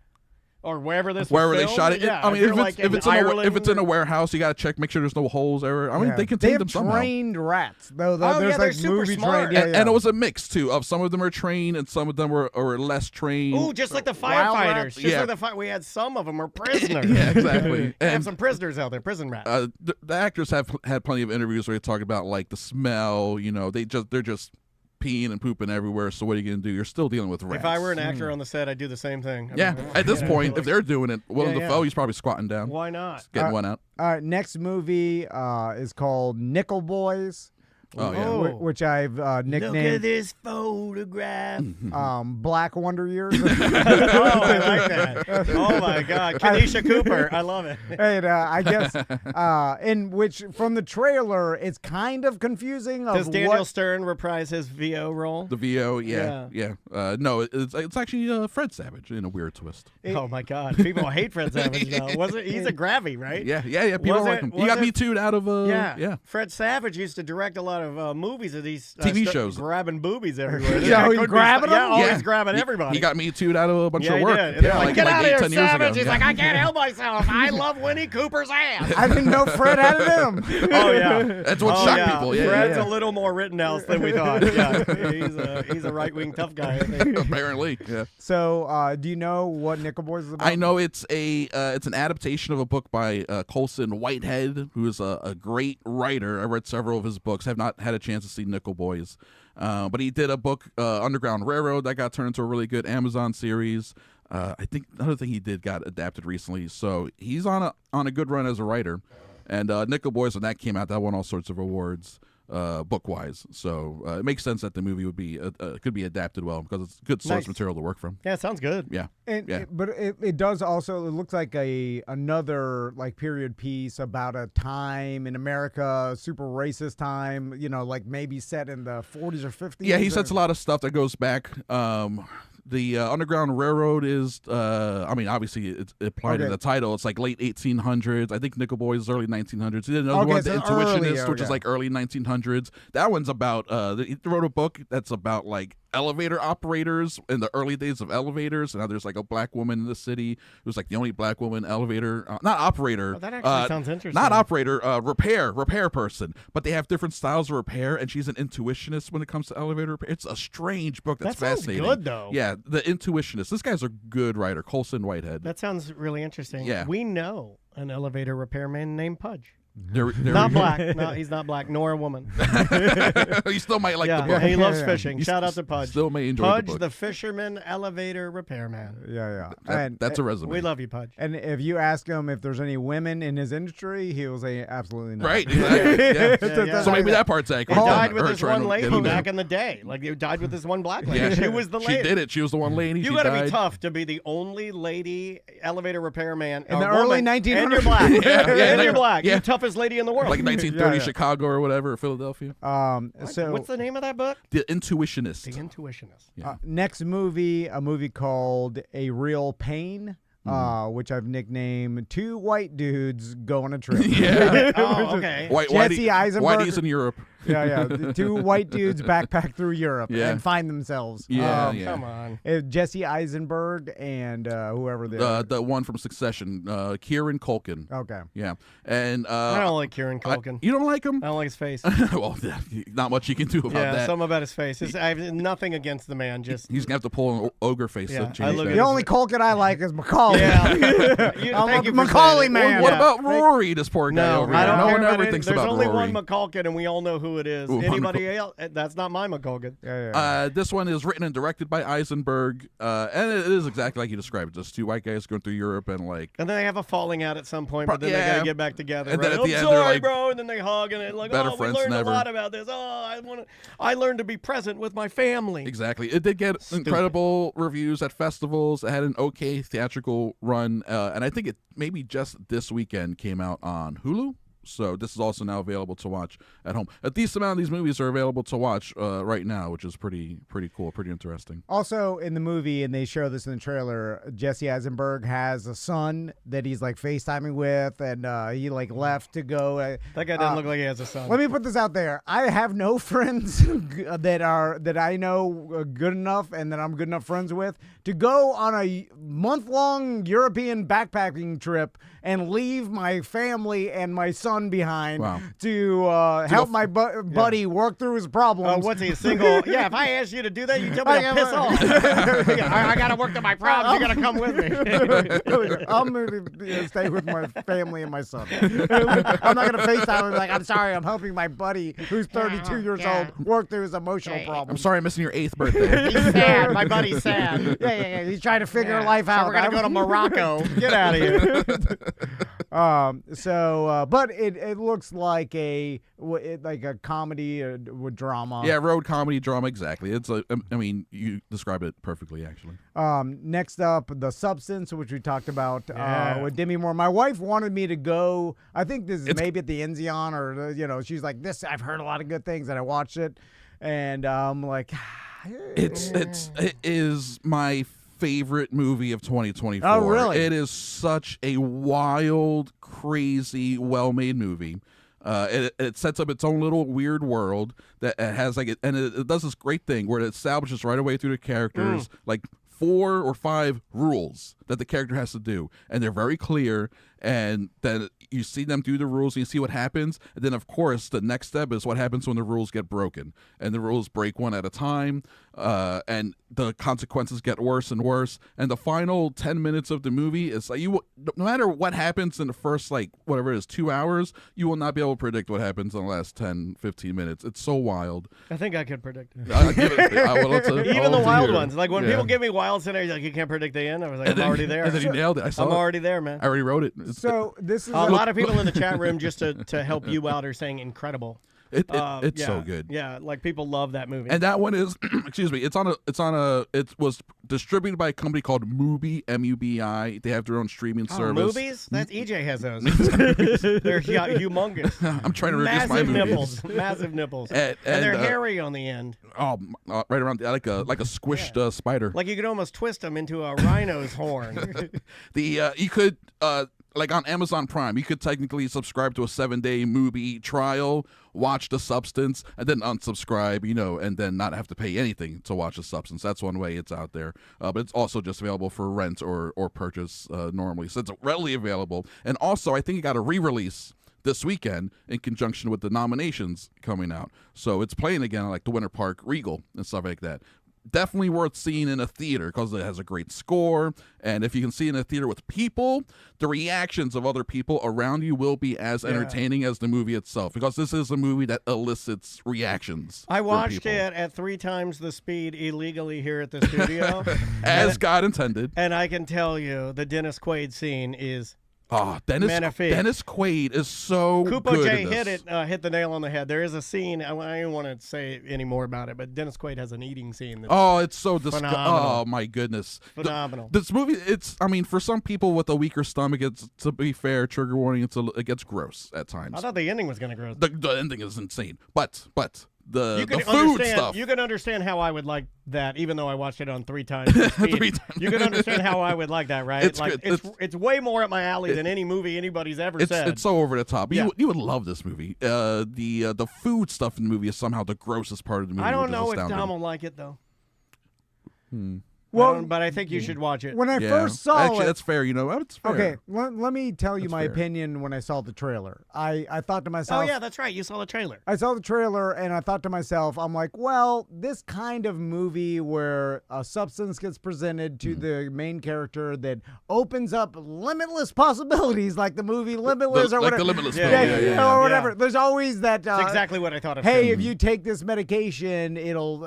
or wherever this was Wherever they filmed? shot it. Yeah, I mean, they're if it's in Ireland a warehouse, you got to check, make sure there's no holes ever. I mean, Yeah. they contain have them somehow. trained rats, though. Oh, There's yeah, they're like super movie smart. trained. Yeah, And it was a mix too. Of some of them are trained, and some of them were less trained. Ooh, just like the Wild firefighters. rats? Just Yeah. like we had some of them are prisoners. Yeah, exactly. We have And some prisoners out there, prison rats. the actors have had plenty of interviews where they talk about like the smell. They're just peeing and pooping everywhere. So what are you gonna do? You're still dealing with rats. If I were an actor on the set, I'd do the same thing. I Yeah, mean, at this you know, point, if they're doing it, Willem Yeah, Dafoe, yeah. he's probably squatting down, why not? getting one out. All right, next movie is called Nickel Boys. Oh yeah. Oh. Which I've Look at nicknamed this photograph. Black Wonder Years. Oh, I like that. Oh my God, Kenesha Cooper, I love it. And I guess, in which from the trailer, it's kind of confusing. Of Does Daniel what, Stern reprise his VO role? The VO, yeah. No, it's actually Fred Savage in a weird twist. Oh my God, people hate Fred Savage now. He's a Gravy, right? Yeah. People Was like it- him. He was got it- Me Too'd out of Yeah. Fred Savage used to direct a lot of movies of these TV shows. grabbing boobies everywhere. This Yeah, guy he's could be grabbing yeah, them? always Yeah. grabbing everybody. He got Me Too'd out of a bunch yeah, of he work. did. And they're like, get out of here, 8, 10 years Savage. ago. He's Yeah. like, I can't help myself. I love Winnie Cooper's ass. I didn't know Fred had it in him. Oh yeah, That's what shocked people. Yeah, Fred's yeah. a little more Rittenhouse than we thought. Yeah, he's a right wing tough guy. I think. Apparently, yeah. So, do you know what Nickel Boys is about? I know it's an adaptation of a book by Colson Whitehead, who is a great writer. I read several of his books. Have not had a chance to see Nickel Boys, but he did a book, Underground Railroad, that got turned into a really good Amazon series. I think another thing he did got adapted recently, so he's on a good run as a writer. And Nickel Boys, when that came out, that won all sorts of awards. Book wise, so it makes sense that the movie would be could be adapted well because it's good source Nice. material to work from. Yeah, sounds good. Yeah, And, yeah. but it does also. It looks like another period piece about a time in America, super racist time. Like maybe set in the 40s or 50s. Yeah, he sets a lot of stuff that goes back. The Underground Railroad is, obviously it's applied in Okay. the title. It's like late 1800s. I think Nickel Boys is early 1900s. He did another Okay, one, so The Intuitionist, early, which is okay. like early 1900s. That one's about, he wrote a book that's about like elevator operators in the early days of elevators. And now there's like a black woman in the city who's like the only black woman elevator, not operator. Oh, that actually sounds interesting. Not operator, repair person. But they have different styles of repair, and she's an intuitionist when it comes to elevator repair. It's a strange book that's That sounds fascinating. good, though. Yeah, The Intuitionist. This guy's a good writer, Colson Whitehead. That sounds really interesting. Yeah. We know an elevator repairman named Pudge. There Not we go. black. No, he's not black, nor a woman. You still might like the Yeah, book. and he loves Yeah. fishing. You Shout out to Pudge. Still may enjoy Pudge, the book. the fisherman elevator repairman. Yeah. That's a resume. We love you, Pudge. And if you ask him if there's any women in his industry, he will say absolutely not. Right, exactly. Yeah. Yeah. So maybe that part's He accurate. died with Her this trying one to lady get him back there. in the day. Like, you died with this one black lady. Yeah. She was the lady. She did it. She was the one lady. You She got to died. be tough to be the only lady elevator repairman In the early 1900s. And you're black. Yeah, and you're black. yeah. You're toughest lady in the world. Like 1930 Yeah, yeah. Chicago or whatever, or Philadelphia. So What's the name of that book? The Intuitionist. The Intuitionist. Yeah. next movie, a movie called A Real Pain. which I've nicknamed Two White Dudes Go on a Trip. Yeah. Oh, okay. Jesse Eisenberg. Whitey's in Europe. Yeah. The two white dudes backpack through Europe Yeah. and find themselves. Yeah, Come on. Jesse Eisenberg and whoever the one from Succession, Kieran Culkin. Okay. Yeah, and I don't like Kieran Culkin. you don't like him? I don't like his face. Well, yeah, not much you can do about Yeah, that. something about his face. I have nothing against the man. Just He's gonna have to pull an ogre face Yeah, to I change look that. at The only Culkin I like is Macaulay. yeah. I'm Thank a you for Macaulay saying it. man. What Yeah. about Rory, this poor guy No, over I here? don't No care one about ever it. thinks There's about only Rory. one McCulkin, and we all know who it is. Ooh, one Anybody else? That's not my McCulkin. Yeah. This one is written and directed by Eisenberg, and it is exactly like you described. Just two white guys going through Europe and like. And then they have a falling out at some point, but then they Yeah. gotta get back together. And right? then at I'm the end, sorry, they're like, bro. And then they hug, and they're like, better we friends learned than ever. a lot about this. I learned to be present with my family. Exactly. It did get incredible reviews at festivals. It had an okay theatrical run, and I think it maybe just this weekend came out on Hulu. So this is also now available to watch at home. A decent amount of these movies are available to watch right now, which is pretty cool, pretty interesting. Also in the movie, and they show this in the trailer, Jesse Eisenberg has a son that he's like FaceTiming with, and he like left to go. That guy doesn't look like he has a son. Let me put this out there. I have no friends that I know good enough and that I'm good enough friends with to go on a month-long European backpacking trip and leave my family and my son behind to help my buddy work through his problems. What's he, single? Yeah, if I ask you to do that, you tell me to piss off. I got to work to my problems. You got to come with me. I'm going to stay with my family and my son. I'm not going to FaceTime and be like, I'm sorry, I'm helping my buddy who's 32 years old work through his emotional I'm problems. sorry I'm missing your 8th birthday. He's sad. My buddy's sad. Yeah. He's trying to figure life out. So we're going to go to Morocco. Get out of here. But it looks like a comedy with drama. Yeah, road comedy drama, exactly. It's I mean, you describe it perfectly, actually. Next up, The Substance, which we talked about with Demi Moore. My wife wanted me to go. I think this is maybe at the Enzion, or she's like, this. I've heard a lot of good things, and I watched it, and I'm like, it is my favorite movie of 2024. Oh, really? It is such a wild, crazy, well-made movie. It sets up its own little weird world that it has it does this great thing where it establishes right away through the characters like 4 or 5 rules that the character has to do, and they're very clear, and then you see them do the rules and you see what happens, and then of course the next step is what happens when the rules get broken, and the rules break one at a time, and the consequences get worse and worse, and the final 10 minutes of the movie is like no matter what happens in the first whatever it is 2 hours, you will not be able to predict what happens in the last 10-15 minutes. It's so wild. I think I could predict it. Even the wild ones. Like when people give me wild scenarios, like you can't predict the end. I was like, I'm already there. And then you nailed it. I'm already there, man. I already wrote it. So this is a lot of people in the chat room just to help you out are saying incredible. It's so good. Yeah, like people love that movie. And that one is, excuse me, it was distributed by a company called Mubi, M-U-B-I. They have their own streaming service. Movies? That's EJ has those. They're humongous. I'm trying to reduce my movies. Massive nipples. And they're hairy on the end. Oh, right around like a squished spider. Like you could almost twist them into a rhino's horn. You could like on Amazon Prime, you could technically subscribe to a 7-day Mubi trial, watch The Substance, and then unsubscribe, and then not have to pay anything to watch The Substance. That's one way it's out there. But it's also just available for rent or purchase normally. So it's readily available. And also, I think it got a re-release this weekend in conjunction with the nominations coming out. So it's playing again like the Winter Park Regal and stuff like that. Definitely worth seeing in a theater because it has a great score, and if you can see it in a theater with people, the reactions of other people around you will be as entertaining as the movie itself, because this is a movie that elicits reactions. I watched it at 3 times the speed illegally here at the studio. As God intended. And I can tell you the Dennis Quaid scene is Dennis Quaid is so Kupo good J in this. hit the nail on the head. There is a scene. I don't want to say any more about it, but Dennis Quaid has an eating scene. That's it's so disgusting. Oh my goodness, phenomenal. This movie, for some people with a weaker stomach, to be fair, trigger warning, it gets gross at times. I thought the ending was going to gross. The ending is insane, but the food stuff. You can understand how I would like that, even though I watched it on 3 times the speed. You can understand how I would like that, right? It's way more up my alley than any movie anybody's ever said. It's so over the top. Yeah. You would love this movie. The food stuff in the movie is somehow the grossest part of the movie. I don't know if astounding. Tom will like it though. Well, but I think you should watch it. When I first saw it, that's fair. It's fair. okay, let me tell you That's my fair. opinion when I saw the trailer. I thought to myself, Oh yeah, that's right. You saw the trailer. I saw the trailer and I thought to myself, I'm like, well, this kind of movie where a substance gets presented to the main character that opens up limitless possibilities, like the movie Limitless or like whatever. the Limitless Yeah, film. yeah, Yeah. Or whatever. Yeah. There's always that. That's exactly what I thought of. Hey, too. if you take this medication, it'll,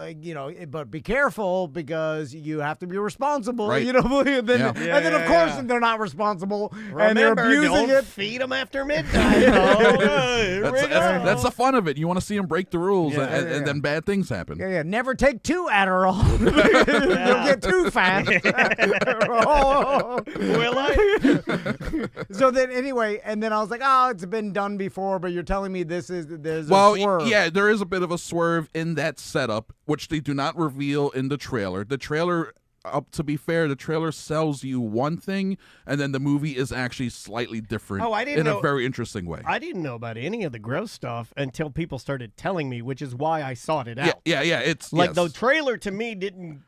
but be careful because you have to be responsible. Right. And then, Yeah. and then of course, they're not responsible and they're Remember, abusing don't it. feed them after midnight. That's the fun of it. You want to see them break the rules, Yeah. and then bad things happen. Yeah. Never take 2 Adderall. You'll get too fat. Will I? So then, anyway, and then I was like, oh, it's been done before, but you're telling me there's a swerve. Yeah, there is a bit of a swerve in that setup, which they do not reveal in the trailer. The trailer, to be fair, the trailer sells you one thing, and then the movie is actually slightly different. Oh, I didn't in know- a very interesting way. I didn't know about any of the gross stuff until people started telling me, which is why I sought it yeah, out. yeah. It's Like yes. the trailer to me didn't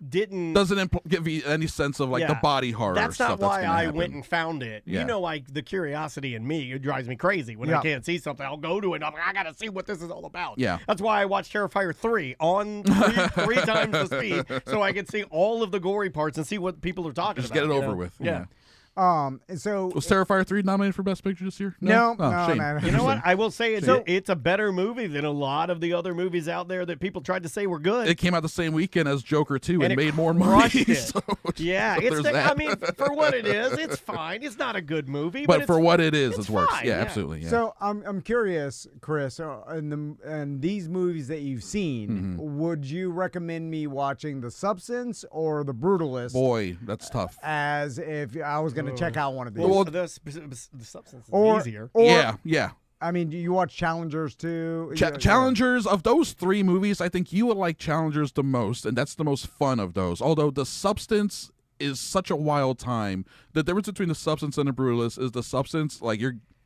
doesn't give you any sense of Yeah. the body horror. That's stuff not why gonna I happen. went and found it. Yeah. You know, like the curiosity in me, it drives me crazy when Yeah. I can't see something. I'll go to it. I'm like, I gotta see what this is all about. Yeah. That's why I watched Terrifier 3 on three times the speed, so I could see all of the gory parts and see what people are talking Just about. get it you over know? with. Yeah. And so Was Terrifier 3 nominated for Best Picture this year? no, Oh, shame. no. You know what? I will say So- it's a better movie than a lot of the other movies out there that people tried to say were good. It came out the same weekend as Joker 2 and it made more crushed money. it. So, Yeah, so it's there's the, that. I mean, for what it is, it's fine. It's not a good movie, but it's, for what it is, it's it works. fine, Yeah, yeah. absolutely. Yeah. So I'm curious, Chris, in these movies that you've seen, would you recommend me watching The Substance or The Brutalist? Boy, that's tough. As if I was going to check out one of these. well, Well, the substance is or, easier. or Yeah. I mean, do you watch Challengers too? Challengers, of those 3 movies, I think you would like Challengers the most, and that's the most fun of those. Although The Substance is such a wild time. The difference between The Substance and The Brutalist is The Substance,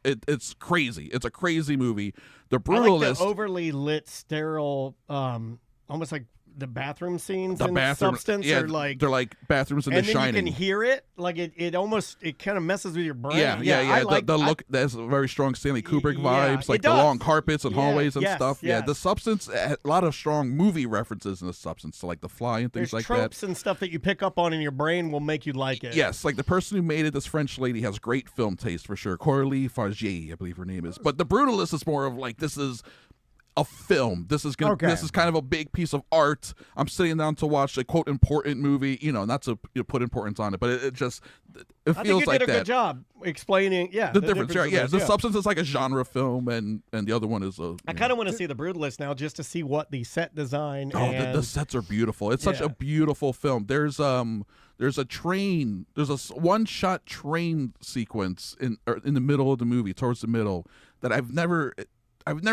it's crazy. It's a crazy movie. The I like Brutalist, the overly lit, sterile, almost like the bathroom scenes the in bathroom, Substance yeah, are like, they're like bathrooms in and The then Shining. you can hear it, like it almost kind of messes with your brain. Yeah. I like, the look, there's a very strong Stanley Kubrick Yeah, vibes, like it the does. long carpets and Yeah, hallways and yes, stuff. Yeah, yes. The Substance, a lot of strong movie references in The Substance, to like The Fly and things there's like that. tropes and stuff that you pick up on in your brain will make you like it. Yes, like the person who made it, this French lady, has great film taste for sure. Coralie Fargier, I believe her name is. But The Brutalist is more of like, this is a film. This is gonna. Okay. This is kind of a big piece of art. I'm sitting down to watch a quote important movie. Not to put importance on it, but it just I feels think you like did a that. good job explaining. Yeah, The difference, right? of Yeah, those, The Substance is like a genre film, and the other one is a. I kind of want to see The Brutalist now just to see what the set design Oh, and the sets are beautiful. It's such Yeah. a beautiful film. There's a train. There's a one-shot train sequence in the middle of the movie, towards the middle, that I've never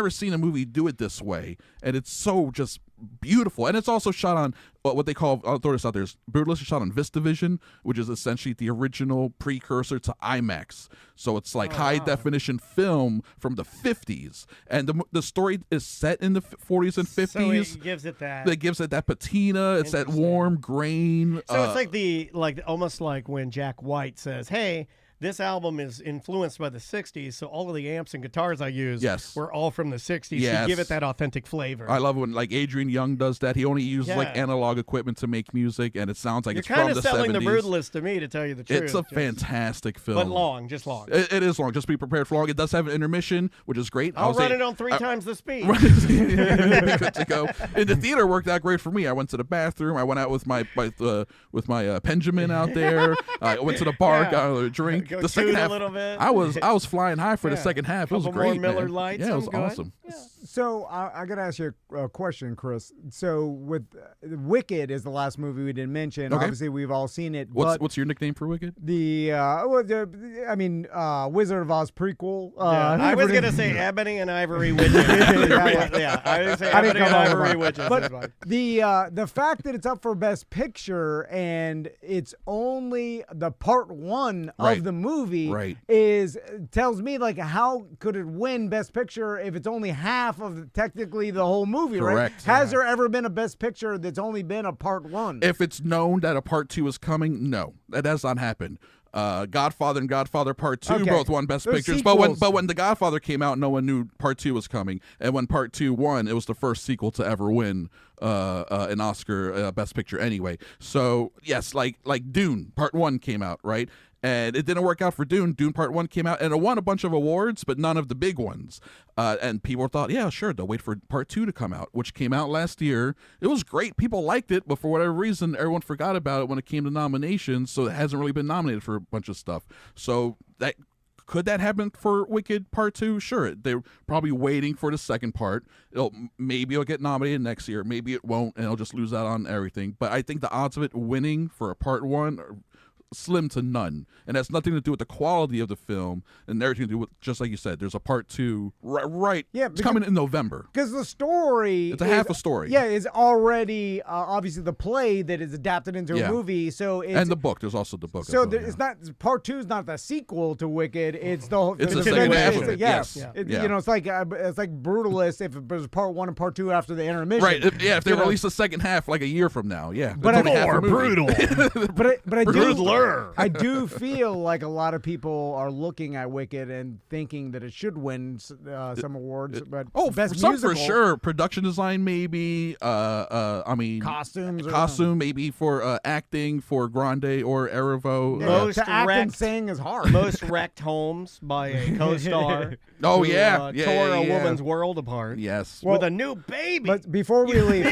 seen a movie do it this way, and it's so just beautiful. And it's also shot on what they call, I'll throw this out there, Brutalist is shot on VistaVision, which is essentially the original precursor to IMAX. So it's like high definition film from the 50s, and the story is set in the 40s and 50s. so it gives it that. That gives it that patina. It's that Interesting. warm grain. So it's like almost like when Jack White says, "Hey, this album is influenced by the 60s, so all of the amps and guitars I use Yes. were all from the 60s Yes. to give it that authentic flavor." I love when like Adrian Young does that. He only uses like Yeah. analog equipment to make music, and it sounds like You're it's from kind the of selling 70s. The Brutalist to me, to tell you the truth. It's a Just- fantastic film, but long, just long. It is long. Just be prepared for long. It does have an intermission, which is great. I'll run it on 3 times the speed. Good to go. And the theater worked out great for me. I went to the bathroom. I went out with my Benjamin out there. I went to the bar, Yeah. got a drink. Go the second toot half, a little bit. I was flying high for the second half. It was Couple more great, Miller man. Lights, Yeah, it was I'm good. awesome. So I got to ask you a question, Chris. So with Wicked is the last movie we didn't mention. Okay. Obviously, we've all seen it. What's your nickname for Wicked? Wizard of Oz prequel. I was gonna say Ebony and Ivory Witches. yeah, I was gonna say I didn't Ebony and come up with Ivory that. Witches. But That's fine. the fact that it's up for Best Picture and it's only the part one Right. of the movie Right. tells me like how could it win Best Picture if it's only half of technically the whole movie, right? Correct. Has there ever been a Best Picture that's only been a part one? If it's known that a part 2 is coming, no, that has not happened. Godfather and Godfather Part 2 Okay. both won Best They're Pictures, sequels. but when The Godfather came out, no one knew Part 2 was coming, and when Part 2 won, it was the first sequel to ever win an Oscar Best Picture anyway. So yes, like Dune Part 1 came out, right? And it didn't work out for Dune. Dune Part 1 came out, and it won a bunch of awards, but none of the big ones. And people thought, yeah, sure, they'll wait for Part 2 to come out, which came out last year. It was great. People liked it, but for whatever reason, everyone forgot about it when it came to nominations, so it hasn't really been nominated for a bunch of stuff. So could that happen for Wicked Part 2? Sure. They're probably waiting for the second part. Maybe it'll get nominated next year. Maybe it won't, and it'll just lose out on everything. But I think the odds of it winning for a Part 1 are slim to none, and that's nothing to do with the quality of the film and everything to do with, just like you said, there's a part 2 right Yeah, it's coming in November. Because the story It's a half a story. Yeah, is already obviously the play that is adapted into Yeah. a movie. So it's, And the book, there's also the book so as well, it's not part 2 is not the sequel to Wicked. It's the It's the second half of it's- it, Yeah, yes. Yeah. You know, it's like Brutalist if it was part 1 and part 2 after the intermission. right. If they You know? release the second half like a year from now, yeah. But It's only half a More movie. brutal. But I do Brutler. I do feel like a lot of people are looking at Wicked and thinking that it should win some awards. But best some musical, for sure. Production design, maybe. I mean, costumes, or costume, maybe for acting for Grande or Erivo. Most to act and wrecked- sing is hard. Most wrecked homes by a co-star. Oh, who, yeah. tore a Yeah. woman's world apart. Yes. With a new baby. But before we leave,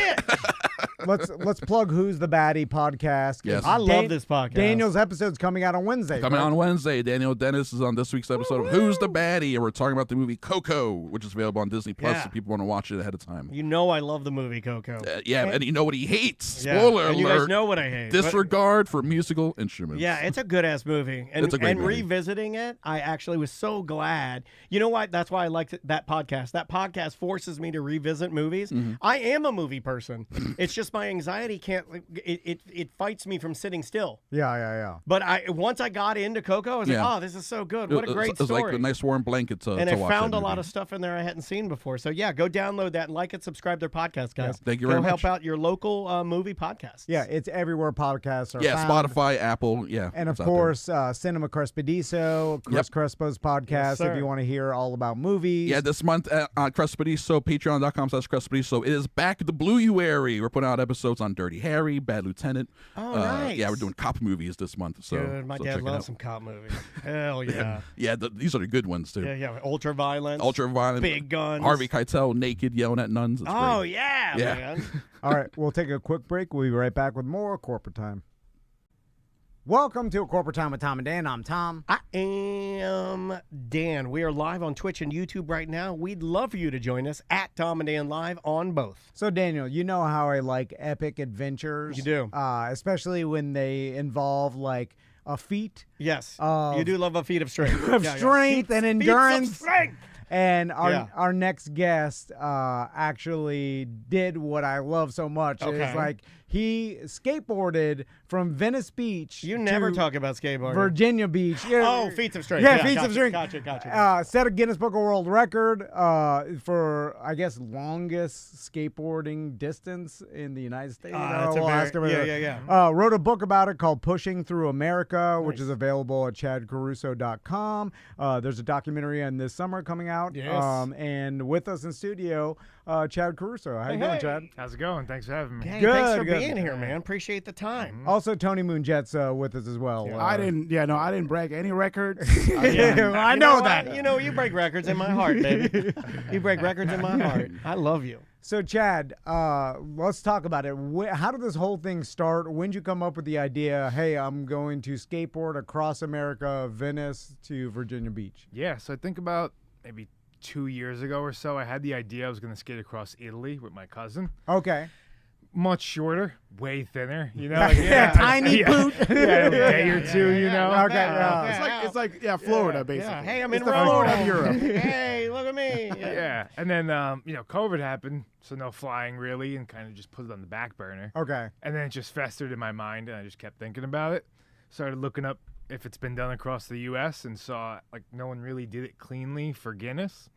let's plug Who's the Baddie podcast. Yes. I love this podcast. Daniel's episode's coming out on Wednesday. Coming right? on Wednesday, Daniel Dennis is on this week's episode of Who's the Baddie, and we're talking about the movie Coco, which is available on Disney Plus Yeah. if people want to watch it ahead of time. You know I love the movie Coco. And you know what he hates. Yeah. Spoiler and you alert. guys know what I hate. but- Disregard for musical instruments. Yeah, it's a good ass movie. And, It's a great and movie. revisiting it, I actually was so glad. You know what? That's why I liked that podcast. That podcast forces me to revisit movies. Mm-hmm. I am a movie person. It's just my anxiety can't. It fights me from sitting still. Yeah. But once I got into Coco, I was Yeah. like, oh, this is so good. What a great It's story. like a nice warm blanket to and to I watch found that a lot movie. of stuff in there I hadn't seen before. So yeah, go download that and like and subscribe to their podcast, guys. Thank you Go very help much. out your local movie podcast. Yeah, it's everywhere podcasts are Yeah, found. Spotify, Apple, yeah. And of it's out there. course, Cinema Crespediso, Chris Yep. Crespo's podcast, if sir. you want to hear all about movies. Yeah, this month on Crespediso, patreon.com/Crespediso, it is back the Blue-uary. We're putting out episodes on Dirty Harry, Bad Lieutenant. Oh, nice. Yeah, we're doing cop movies this month. So, Dude, my so dad check it loves out. some cop movies. Hell yeah. Yeah, these are the good ones, too. Yeah. Ultra violence. Ultra violent. Big guns. Harvey Keitel naked yelling at nuns. It's Oh, great. yeah, Yeah. man. All right, we'll take a quick break. We'll be right back with more Corporate Time. Welcome to Corporate Time with Tom and Dan. I'm Tom. I am Dan. We are live on Twitch and YouTube right now. We'd love for you to join us at Tom and Dan Live on both. So, Daniel, you know how I like epic adventures. You do. Especially when they involve, like, a feat Yes. Of- you do love a feat of strength. of strength and endurance. Feats of strength. And Yeah. our next guest actually did what I love so much. Okay. It's like he skateboarded from Venice Beach. You never to talk about skateboarding. Virginia Beach. Oh, feats of strength. Yeah, feats gotcha, of strength. Gotcha. Set a Guinness Book of World Record for, I guess, longest skateboarding distance in the United States. That's We'll a ask him very, later. yeah. Wrote a book about it called Pushing Through America, which Nice. is available at chadcaruso.com. There's a documentary on this summer coming out. Yes. And with us in studio, Chad Caruso. How you doing, Chad? How's it going? Thanks for having me. Hey, Good, thanks for good. being here, man. Appreciate the time. Also, Toni Mongiat's with us as well. I didn't break any records. I You know what? that. You know, you break records in my heart, baby. You break records in my heart. I love you. So, Chad, let's talk about it. How did this whole thing start? When did you come up with the idea, hey, I'm going to skateboard across America, Venice to Virginia Beach? Yeah, so I think about maybe 2 years ago or so, I had the idea I was going to skate across Italy with my cousin. Okay. Much shorter, way thinner, you know? Like, Tiny boot. a day or two, you know? Okay. It's like Florida, basically. Yeah. Hey, I'm It's in the Rome. Florida of Europe. Hey, look at me. Yeah. And then, COVID happened, so no flying really, and kind of just put it on the back burner. Okay. And then it just festered in my mind, and I just kept thinking about it. Started looking up if it's been done across the U.S. and saw, like, no one really did it cleanly for Guinness.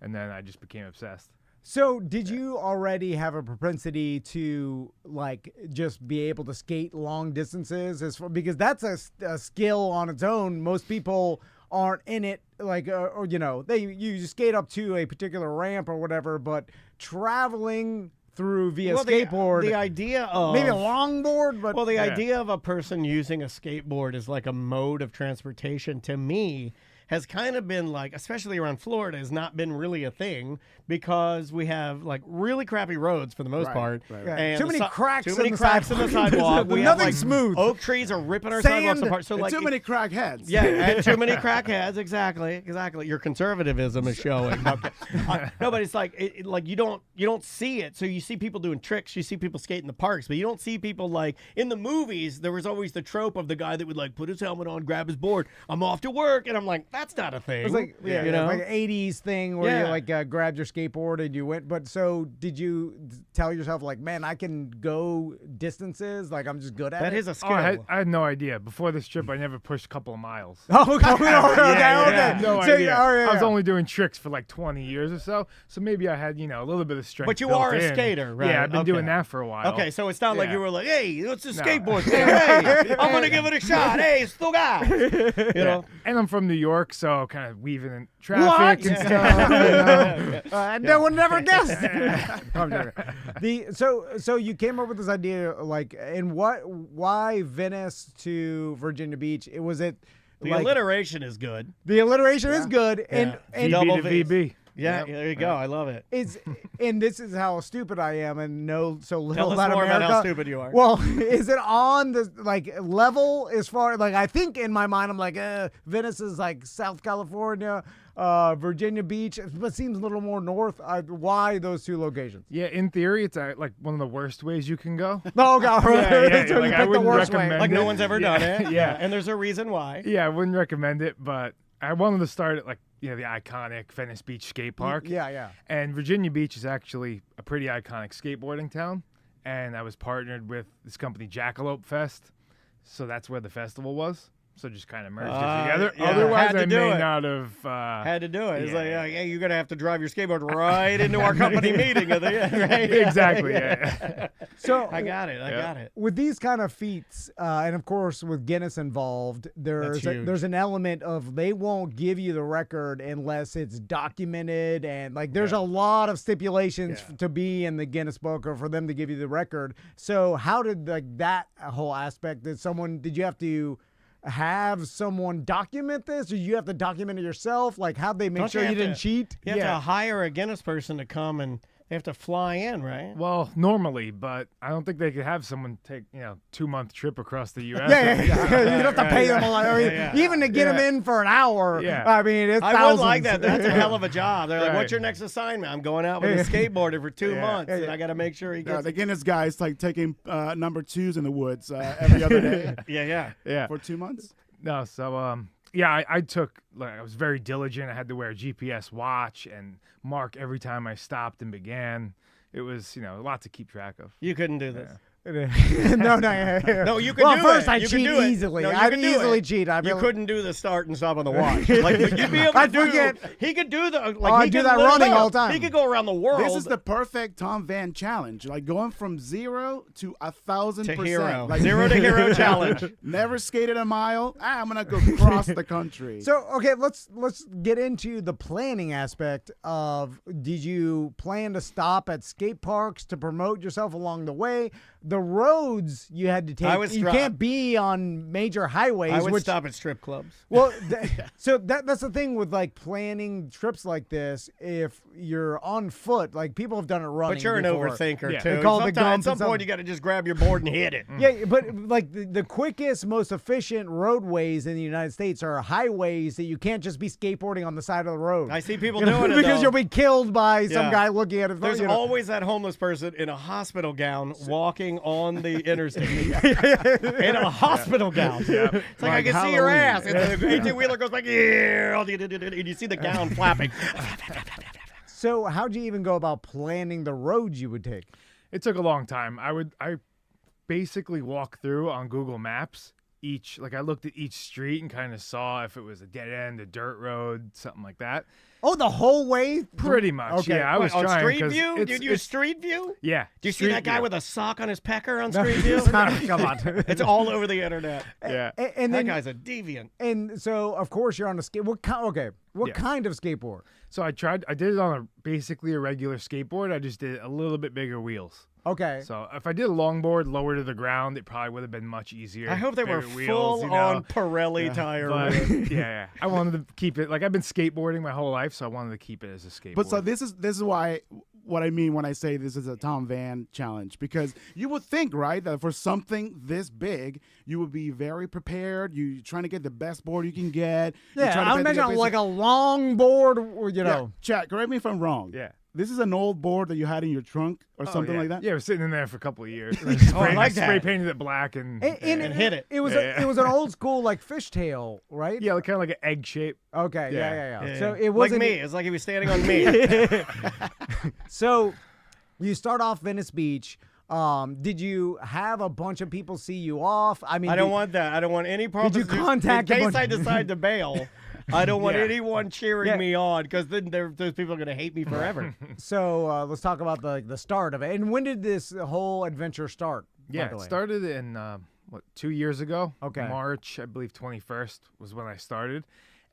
And then I just became obsessed. So, did you already have a propensity to like just be able to skate long distances? Because that's a skill on its own. Most people aren't in it, like, or you skate up to a particular ramp or whatever. But traveling through via skateboard, the idea of maybe a longboard, but the idea of a person using a skateboard as like a mode of transportation to me has kind of been like, especially around Florida, has not been really a thing because we have like really crappy roads for the most part. Right. And Too many cracks Too many in the cracks in the sidewalk. We have, Nothing like, smooth. Oak trees are ripping our Sand. sidewalks apart. So And like too many crackheads. Yeah, and too many crackheads. Exactly. Your conservatism is showing. Okay. No, but it's like you don't see it. So you see people doing tricks. You see people skate in the parks, but you don't see people like in the movies. There was always the trope of the guy that would like put his helmet on, grab his board. I'm off to work, and I'm like, that's not a thing. It's like you know, like an 80s thing where you like grabbed your skateboard and you went. But so did you tell yourself like, man, I can go distances? Like I'm just good at it? that is a Oh, skill. I had no idea. Before this trip, I never pushed a couple of miles. Oh, okay. No So, idea. all right, I was only doing tricks for like 20 years or so. So maybe I had, a little bit of strength. But you built are a in. skater, right? Yeah, I've been Okay. doing that for a while. Okay, so it's not like Yeah. you were like, hey, it's a No. skateboard thing. Hey, I'm gonna give it a shot. Hey, it's still got. You know. And I'm from New York, so kind of weaving in traffic and stuff. No one never guessed. I'm joking. So you came up with this idea, like, and why Venice to Virginia Beach? The alliteration is good. The alliteration is good, and VB double to Vs. VB. Yeah, there you go. I love it. and this is how stupid I am and know so little Tell us about more America. about how stupid you are. Well, is it on the level as far like I think in my mind I'm like Venice is like South California, Virginia Beach, but seems a little more north. Why those two locations? Yeah, in theory, it's like one of the worst ways you can go. Oh God! Yeah, So like, you I picked the wouldn't worst way. recommend Like it. no one's ever done it. Yeah. And there's a reason why. Yeah, I wouldn't recommend it, but I wanted to start at the iconic Venice Beach skate park. Yeah. And Virginia Beach is actually a pretty iconic skateboarding town. And I was partnered with this company, Jackalope Fest. So that's where the festival was. So just kind of merged it together. yeah. Otherwise, Had to I do may it. not have. Had to do it. It's Yeah. like, hey, you're gonna have to drive your skateboard right into our company meeting at the end, right? Exactly. Yeah. So I got it. I got it. with these kind of feats, and of course with Guinness involved, That's huge. there's an element of they won't give you the record unless it's documented, and like there's a lot of stipulations to be in the Guinness book or for them to give you the record. So how did that whole aspect? Did you have to have someone document this, or you have to document it yourself? Like how'd they make Don't sure you you have didn't to- cheat? You have to hire a Guinness person to come and they have to fly in, right? Well, normally, but I don't think they could have someone take 2-month trip across the U.S. Yeah. You don't have to pay them a lot. I mean, even to get them in for an hour. Yeah. I mean, it's I thousands. would like that. That's a hell of a job. They're like, Right. what's your next assignment? I'm going out with a skateboarder for 2 months, and I got to make sure he gets. The Guinness guy is like taking number 2s in the woods every other day Yeah. for 2 months. No, so I was very diligent. I had to wear a GPS watch and mark every time I stopped and began. It was, a lot to keep track of. You couldn't do this. No. No, you could well, do first it. I'd You could cheat do it. easily. No, you I'd could do easily it. cheat. You couldn't do the start and stop on the watch. Like you'd be able to I'd do. forget. He could do the. Like Oh, I'd he do could that live running up. all the time. He could go around the world. This is the perfect Tom Van challenge, like going from 0 to 1,000% to hero. Like 0 to hero challenge. Never skated a mile. I'm gonna go cross the country. So okay, let's get into the planning aspect of. Did you plan to stop at skate parks to promote yourself along the way? the roads you had to take. You can't be on major highways. I would stop at strip clubs. Well, so that's the thing with like planning trips like this. If you're on foot, like people have done it running. But you're before. an overthinker Yeah. too. They call it the Sometimes, gump at some point, you got to just grab your board and hit it. Yeah, but like the quickest, most efficient roadways in the United States are highways that you can't just be skateboarding on the side of the road. I see people doing it because though. you'll be killed by some Yeah. guy looking at it. There's always that homeless person in a hospital gown walking on the interstate. In a hospital gown. It's like I can see your ass. And the 18-wheeler goes like, yeah. And you see the gown flapping. So how'd you even go about planning the roads you would take? It took a long time. I basically walked through on Google Maps I looked at each street and kind of saw if it was a dead end, a dirt road, something like that. Oh, the whole way? Pretty much. Okay. Yeah, I was on trying. Street 'cause View? it's- Did you use Street View? Yeah. Do you see Street that guy View. with a sock on his pecker on Street View? Come on. It's all over the internet. Yeah. And That then, guy's a deviant. and so of course you're on a skate. What Yeah. kind of skateboard? So I did it on basically a regular skateboard. I just did a little bit bigger wheels. Okay. So if I did a longboard lower to the ground, it probably would have been much easier. I hope they were Bigger wheels, full you know? on Pirelli tire. But rim. yeah, I wanted to keep it. Like I've been skateboarding my whole life, so I wanted to keep it as a skateboard. But so this is why what I mean when I say this is a Tom Van challenge, because you would think, right, that for something this big, you would be very prepared. You trying to get the best board you can get. You're Yeah, trying to I bet the imagine best- like a long board, or, you know. Chat, correct me if I'm wrong. Yeah. This is an old board that you had in your trunk or something yeah. like that? Yeah, it was sitting in there for a couple of years. I like that. Spray painted it black and And hit it. It was Yeah. it was an old school like fishtail, right? yeah, kind of like an egg shape. Okay. Yeah. Yeah. So it like wasn't me. It's like he was standing on me. So you start off Venice Beach. Did you have a bunch of people see you off? I mean, I don't want that. I don't want any problems. you contact a in case bunch- I decide to bail? I don't want Yeah. anyone cheering Yeah. me on because then those people are going to hate me forever. So let's talk about the start of it. And when did this whole adventure start? by Yeah, the it way? started in 2 years ago. Okay. March, I believe 21st was when I started,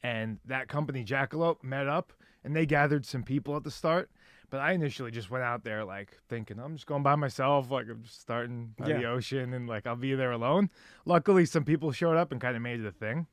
and that company Jackalope met up and they gathered some people at the start. But I initially just went out there like thinking I'm just going by myself, like I'm just starting by the ocean and like I'll be there alone. Luckily, some people showed up and kind of made it a thing.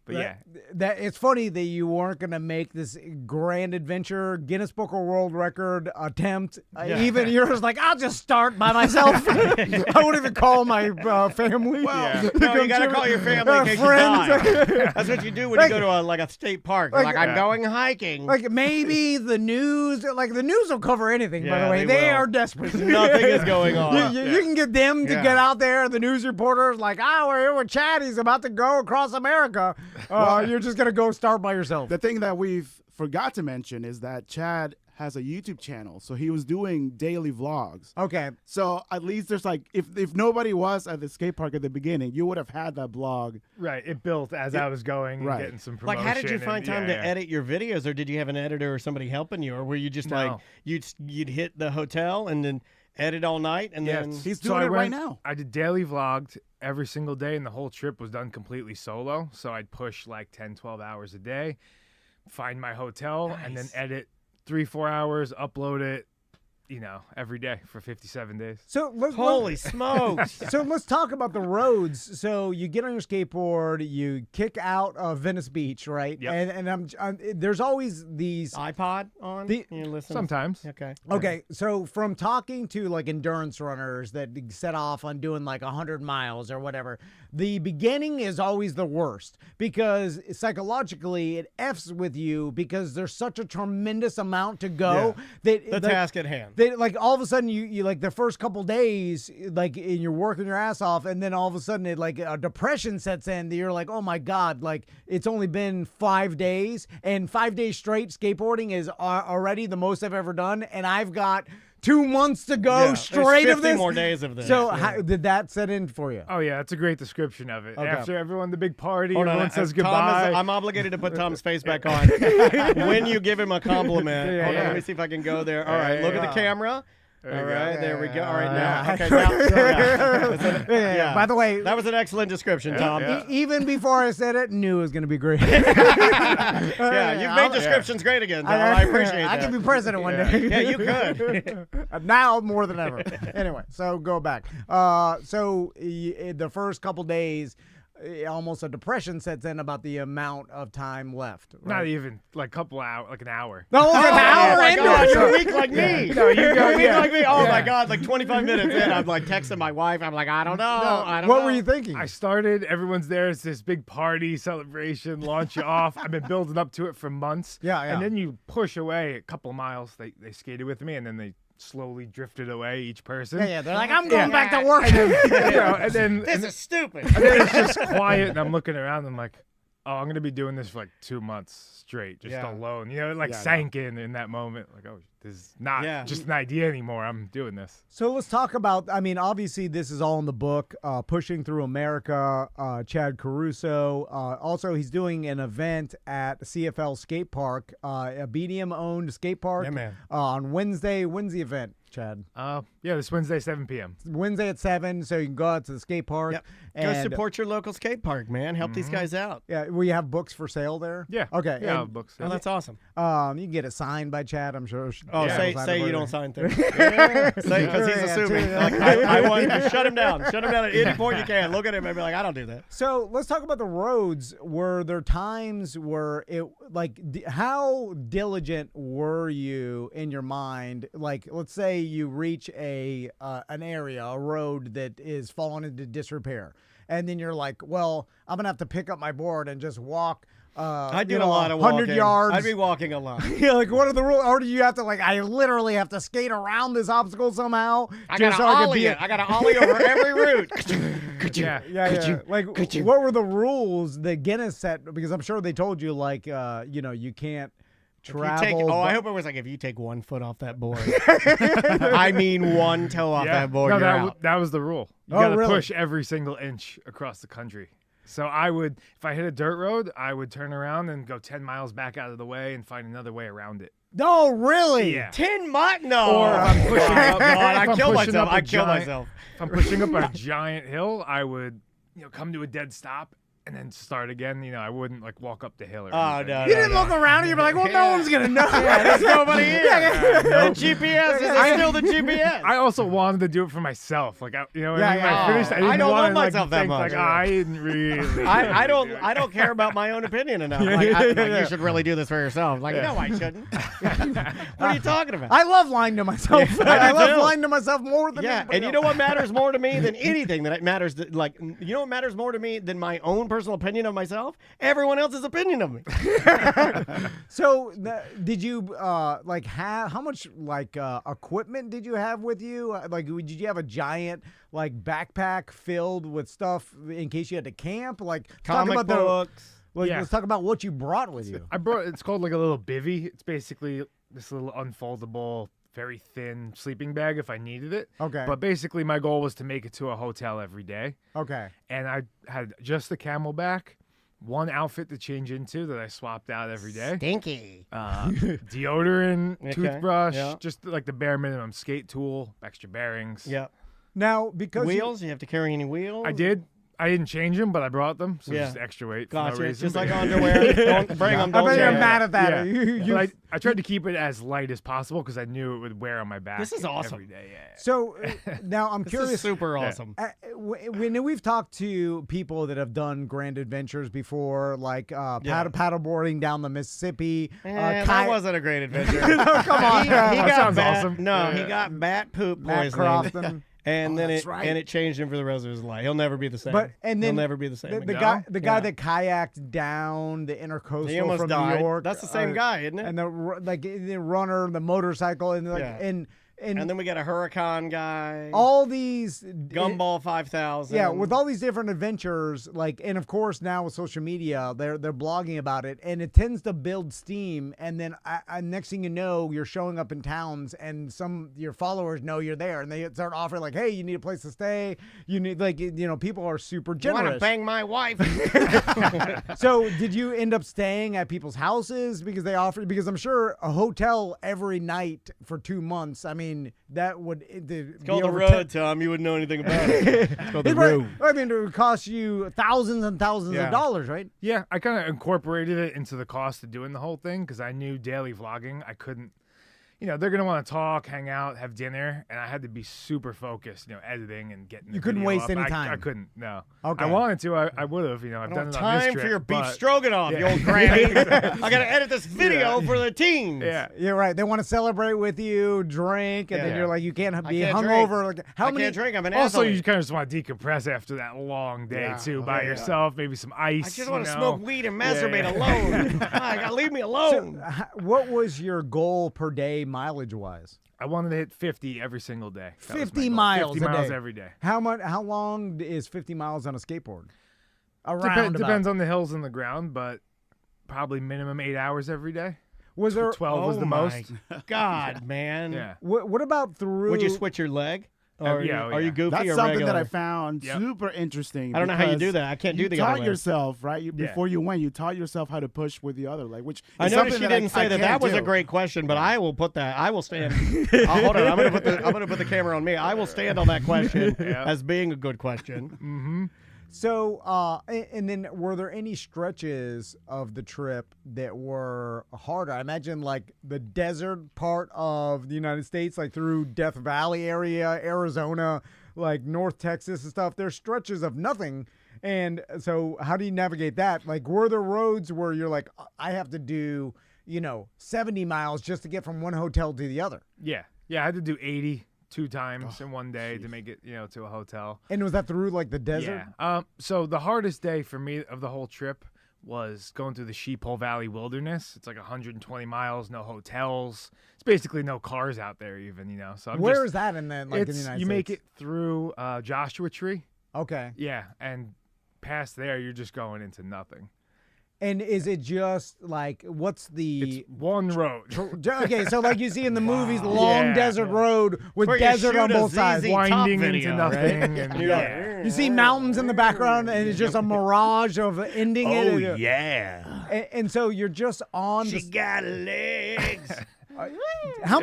But yeah, That it's funny that you weren't gonna make this grand adventure Guinness Book of World Record attempt. Even you're just like, I'll just start by myself. I won't even call my family. Yeah. No, you got to call your family in case friends. you die. That's what you do when you go to a state park. You're like, I'm going hiking. Like maybe the news will cover anything. By the Yeah, way, they they will. are desperate. Nothing is going on. You can get them to Yeah. get out there. The news reporters like, we're here with Chad. He's about to go across America. You're just gonna go start by yourself. The thing that we've forgot to mention is that Chad has a YouTube channel, so he was doing daily vlogs. Okay. So at least there's like, if nobody was at the skate park at the beginning, you would have had that blog. right. It built as I was going Right. and getting some Like, promotion. how did you and- find time yeah, to yeah. edit your videos, or did you have an editor or somebody helping you, or were you just like No. you'd hit the hotel and then edit all night and Yeah, then He's So doing I it right went- now. I did daily vlogged every single day, and the whole trip was done completely solo. So I'd push like 10, 12 hours a day, find my hotel, and then edit 3-4 hours, upload it, every day for 57 days. So holy smokes. So let's talk about the roads. So you get on your skateboard, you kick out of Venice Beach, right? Yep. And there's always these. iPod on? The- you listen? Sometimes. Okay. Okay, so from talking to like endurance runners that set off on doing like 100 miles or whatever, the beginning is always the worst because psychologically it F's with you because there's such a tremendous amount to go that The task at hand. They like all of a sudden you like the first couple days like and you're working your ass off and then all of a sudden it like a depression sets in that you're like, oh my god, like it's only been 5 days and 5 days straight skateboarding is already the most I've ever done and I've got 2 months to go There's straight 50 of this. more days of this. So Yeah. how did that set in for you? Oh, yeah, that's a great description of it. Okay. After everyone, the big party, Hold on, everyone says Tom goodbye. I'm obligated to put Tom's face back on when you give him a compliment. Yeah, Hold on, yeah. let me see if I can go there. All right, look at the camera. All right, there we go. All right, Yeah. now. Okay, now. So, Yeah. By the way, that was an excellent description, Tom. even before I said it, knew it was going to be great. Yeah, you've made descriptions great again, Tom. I appreciate that. I could be president one day. Yeah, you could. Now more than ever. Anyway, so go back. The first couple days, almost a depression sets in about the amount of time left. Right? Not even like couple hour, like an hour. No, an hour my into God, it. you're weak like me. No, you go. You're weak Yeah. like me. Oh my God, like 25 minutes in, I'm like texting my wife. I'm like, I don't know. I don't know. What were you thinking? I started. Everyone's there. It's this big party celebration. Launch you off. I've been building up to it for months. Yeah. And then you push away a couple of miles. They skated with me, and then they slowly drifted away, each person. Yeah, they're like, I'm going back to work. And then This is stupid. and then it's just quiet, and I'm looking around. And I'm like, oh, I'm gonna be doing this for like 2 months straight, just Yeah. alone. You know, it like sank in that moment. Like, oh, this is not just an idea anymore. I'm doing this. So let's talk about, I mean, obviously this is all in the book, Pushing Through America, Chad Caruso. Also, he's doing an event at CFL Skate Park, a BDM-owned skate park. Yeah, man. On Wednesday. When's the event, Chad? Yeah, this Wednesday, 7 p.m. Wednesday at 7, so you can go out to the skate park. Yep. Go And, support your local skate park, man. Help these guys out. Yeah, we have books for sale there? Yeah. Okay. Yeah, and, books. Oh, that's awesome. you can get it signed by Chad, I'm sure. Oh, Yeah. say you don't sign things. Say because he's assuming. Like, I want you to shut him down. Shut him down at any point you can. Look at him and be like, I don't do that. So let's talk about the roads. Were there times where it, like, how diligent were you in your mind? Like, let's say you reach an area, a road that is falling into disrepair, and then you're like, well, I'm gonna have to pick up my board and just walk. I do a lot of 100 walking. yards. I'd be walking a lot. Yeah, like, what are the rules? Or do you have to, like, I literally have to skate around this obstacle somehow? I just gotta so I can ollie be it. I gotta ollie over every route. Yeah. Yeah. Like, what were the rules that Guinness set? Because I'm sure they told you, like, you can't travel. I hope it was like if you take 1 foot off that board. I mean 1 toe off that board. No, you're out. that was the rule. You Oh, gotta really? push every single inch across the country. So I would, if I hit a dirt road, I would turn around and go 10 miles back out of the way and find another way around it. No, really? Yeah. 10 miles? No. Or if I'm pushing up, God, if I I'm killed pushing myself. up a I killed giant- myself. If I'm pushing up a giant hill, I would, come to a dead stop and then start again. I wouldn't like walk up the hill or Oh, anything. no. You didn't look around and you're like, well, no one's going to know. There's nobody here. The GPS is still the GPS. I also wanted to do it for myself. Like, when I finished, I I didn't don't want love to myself that think, much. Like, I didn't really. I don't care about my own opinion enough. Like, you should really do this for yourself. Like, no, I shouldn't. What are you talking about? I love lying to myself. I do love too. lying to myself more than Yeah, anybody and you know else. what matters more to me than anything that matters? You know what matters more to me than my own personal opinion of myself? Everyone else's opinion of me. So, did you have how much equipment did you have with you? Did you have a giant backpack filled with stuff in case you had to camp? Comic books. Yeah. Let's talk about what you brought with you. I brought. It's called like a little bivvy. It's basically this little unfoldable, very thin sleeping bag if I needed it. Okay. But basically, my goal was to make it to a hotel every day, Okay. and I had just the Camelback, one outfit to change into that I swapped out every day. Stinky. Deodorant, Okay, toothbrush, yeah. just like the bare minimum. Skate tool, extra bearings. Yeah. Now, because Wheels? You have to carry any wheels? I did. I didn't change them, but I brought them, so Yeah. just extra weight. For Gotcha. no reason. Just like underwear. Don't bring them. I Don't bet you're share. mad at that. Yeah. But I tried to keep it as light as possible because I knew it would wear on my back. This is awesome. Every day. Yeah. So now I'm This curious. is super awesome. When we've talked to people that have done grand adventures before, like paddleboarding down the Mississippi, that wasn't a great adventure. come on, he That got sounds bat, awesome. No, Yeah. he got bat poop Matt poisoning. Crofton. And then that's right. it changed him for the rest of his life. He'll never be the same. But and then he'll never be the same. The again. guy that kayaked down the intercoastal He almost from died. New York. That's the same guy, isn't it? And the runner, the motorcycle, and And then we got a Huracan guy. all these Gumball 5000. Yeah, with all these different adventures, and of course now with social media, they're blogging about it, and it tends to build steam. And then next thing you know, you're showing up in towns, and your followers know you're there, and they start offering hey, you need a place to stay. You need people are super You want generous. to bang my wife? So did you end up staying at people's houses because they offered? Because I'm sure a hotel every night for 2 months. I mean, mean, that would It's called the road, Tom. You wouldn't know anything about it. It's called the road. I mean, it would cost you thousands and thousands of dollars, right? Yeah, I kind of incorporated it into the cost of doing the whole thing because I knew daily vlogging, I couldn't. They're going to want to talk, hang out, have dinner, and I had to be super focused, editing and getting You couldn't waste any time. I couldn't, no. Okay. I wanted to, I would have, I've done it on this time trip. for your beef but- stroganoff, you old granny. I got to edit this video for the teens. Yeah. You're right. They want to celebrate with you, drink, and then you're like, you can't be can't hungover. Like, I can't drink. I'm an Also, athlete. you kind of just want to decompress after that long day, too, by yourself, maybe some ice. I just want to smoke weed and masturbate alone. Leave me alone. What was your goal per day mileage-wise? I wanted to hit 50 every single day. That was my 50 goal. miles 50 a miles day. every day. How long is 50 miles on a skateboard? Around Depends on the hills and the ground, but probably minimum 8 hours every day. Was there 12 was the most. God, man. Yeah. What about through? Would you switch your leg? Or yeah, are you goofy That's or something regular? that I found Yep. super interesting. I don't know how you because do that. I can't do the You other taught way. yourself, right? Before you went, you taught yourself how to push with the other leg, which I is noticed something you didn't say I that. can't That was a do. great question, but I will put that. I will stand. Hold on. I'm gonna put the camera on me. I will stand on that question as being a good question. Mm-hmm. So, and then were there any stretches of the trip that were harder? I imagine like the desert part of the United States, like through Death Valley area, Arizona, like North Texas and stuff. There's stretches of nothing. And so how do you navigate that? Like, were there roads where you're like, I have to do, 70 miles just to get from one hotel to the other? Yeah. I had to do 80 2 times in one day to make it, to a hotel. And was that through like the desert? Yeah. So the hardest day for me of the whole trip was going through the Sheephole Valley Wilderness. It's like 120 miles, no hotels. It's basically no cars out there even, So Where is that in the United you States? make it through Joshua Tree. Okay. Yeah, and past there, you're just going into nothing. And is it just like, what's the... It's one road. Okay, so like you see in the movies, long Yeah. desert road with Where you desert on shoot a both sides. ZZ Top Winding video, into nothing. right? And, Yeah. You see mountains in the background, and it's just a mirage of ending it. yeah. And so you're just on She the... got legs. How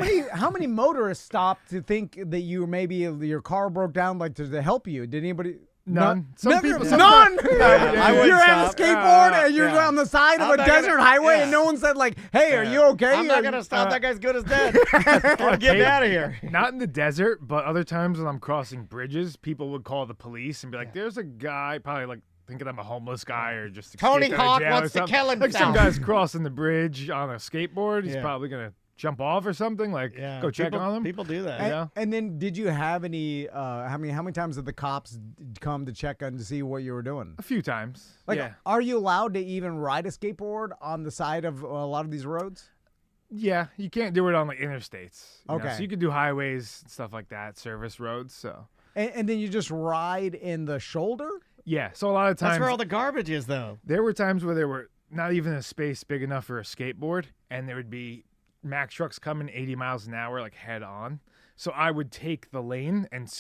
many motorists stopped to think that your car broke down, like to help you? Did anybody... None. Some people- None. I would You're on a stop. skateboard and you're on the side of I'm a not desert gonna- highway, yeah. and no one said like, "Hey, are you okay?" I'm not gonna stop. That guy's good as dead. I'm getting out of here. Not in the desert, but other times when I'm crossing bridges, people would call the police and be like, "There's a guy," probably like thinking I'm a homeless guy or just Tony escaped out of Hawk jail or wants to something. kill Like some himself. guy's crossing the bridge on a skateboard. He's Yeah. probably gonna jump off or something. Like, go check people, on him. People do that. Yeah. And then, did you have any? How many times did the cops come to check on to see what you were doing? A few times. Like, yeah. are you allowed to even ride a skateboard on the side of a lot of these roads? Yeah, you can't do it on like interstates. Okay. So you could do highways and stuff like that, service roads. So And then you just ride in the shoulder? yeah. So a lot of times That's where all the garbage is, though. there were times where there were not even a space big enough for a skateboard, and there would be Mack trucks coming 80 miles an hour, like head on. So I would take the lane and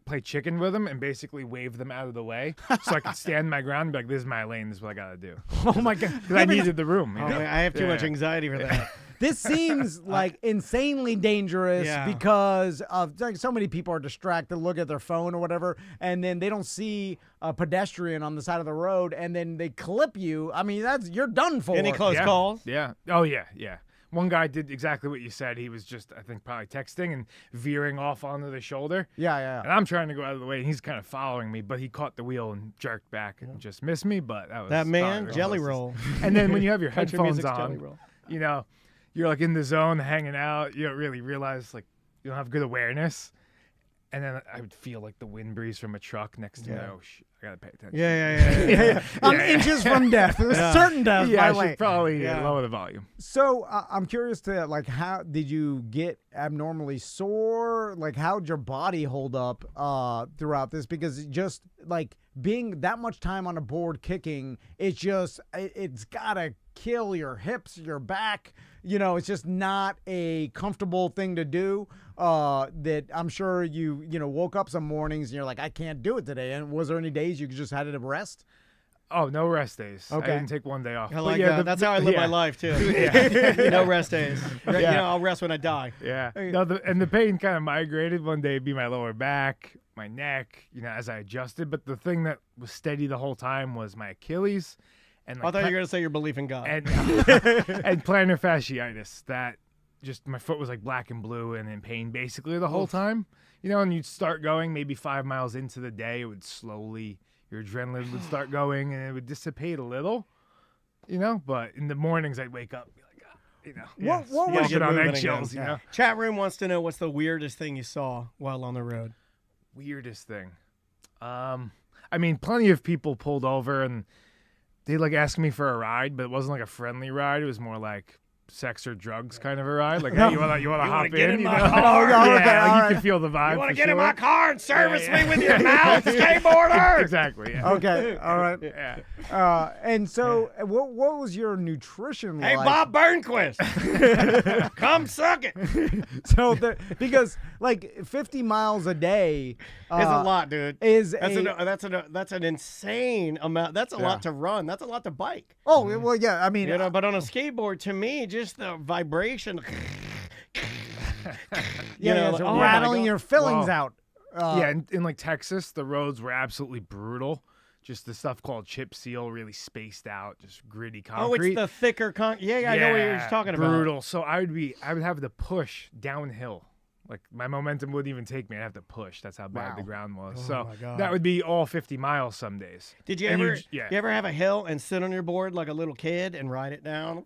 play chicken with them, and basically wave them out of the way, so I could stand my ground and be like, "This is my lane. This is what I gotta do." Oh my god! Because I needed the room. You Oh, know? I have too much Yeah. anxiety for that. This seems like insanely dangerous Yeah. because of like so many people are distracted, look at their phone or whatever, and then they don't see a pedestrian on the side of the road, and then they clip you. I mean, you're done for. Any close Yeah. calls? Yeah. Oh yeah. Yeah. One guy did exactly what you said. He was just, I think, probably texting and veering off onto the shoulder. Yeah. And I'm trying to go out of the way, and he's kind of following me, but he caught the wheel and jerked back and just missed me. But that was That man, probably jelly the roll. closest. And then when you have your Country headphones music's jelly on, roll. you're like in the zone, hanging out. You don't really realize like you don't have good awareness. And then I would feel like the wind breeze from a truck next to me. Oh, I gotta pay attention. Yeah. I'm inches from death, certain death. Yeah, by I the way. should probably Yeah. lower the volume. So I'm curious to like, how did you get abnormally sore? Like, how'd your body hold up throughout this? Because just like being that much time on a board kicking, it's gotta kill your hips, your back. It's just not a comfortable thing to do. That I'm sure you woke up some mornings and you're like, I can't do it today. And was there any days you just had to rest? Oh, no rest days. Okay. I didn't take one day off. I But like yeah, that. That's how I live my life too. No rest days. You know, I'll rest when I die. Yeah. No, and the pain kind of migrated. One day it'd be my lower back, my neck, as I adjusted. But the thing that was steady the whole time was my Achilles. And I thought you were going to say your belief in God. and plantar fasciitis. That just my foot was like black and blue and in pain basically the whole time. And you'd start going maybe 5 miles into the day, it would slowly, your adrenaline would start going and it would dissipate a little, but in the mornings I'd wake up and be like, What was walking on moving eggshells, again. Chat room wants to know what's the weirdest thing you saw while on the road. Weirdest thing. I mean, plenty of people pulled over and they like asked me for a ride, but it wasn't like a friendly ride. It was more like sex or drugs kind of a ride. Like, hey, you wanna hop get in my know? car? Yeah, you can feel the vibe. You want to for get in sure. my car and service me with your mouth, skateboarder? Exactly. Yeah. Okay, all right. Yeah. And so, what was your nutrition Hey, like? Bob Burnquist, come suck it. So, because like 50 miles a day It's a lot, dude. That's That's an insane amount. That's a lot to run. That's a lot to bike. Oh well, yeah. I mean, But on a skateboard, to me, just the vibration. it's oh my rattling God. your fillings Whoa. out. Yeah, in like Texas, the roads were absolutely brutal. Just the stuff called chip seal, really spaced out, just gritty concrete. Oh, it's the thicker concrete. Yeah, I know what you're talking about. Brutal. So I would have to push downhill. Like my momentum wouldn't even take me. I'd have to push. That's how bad the ground was. So my God. that would be all 50 miles some days. Did you And ever? yeah. You ever have a hill and sit on your board like a little kid and ride it down?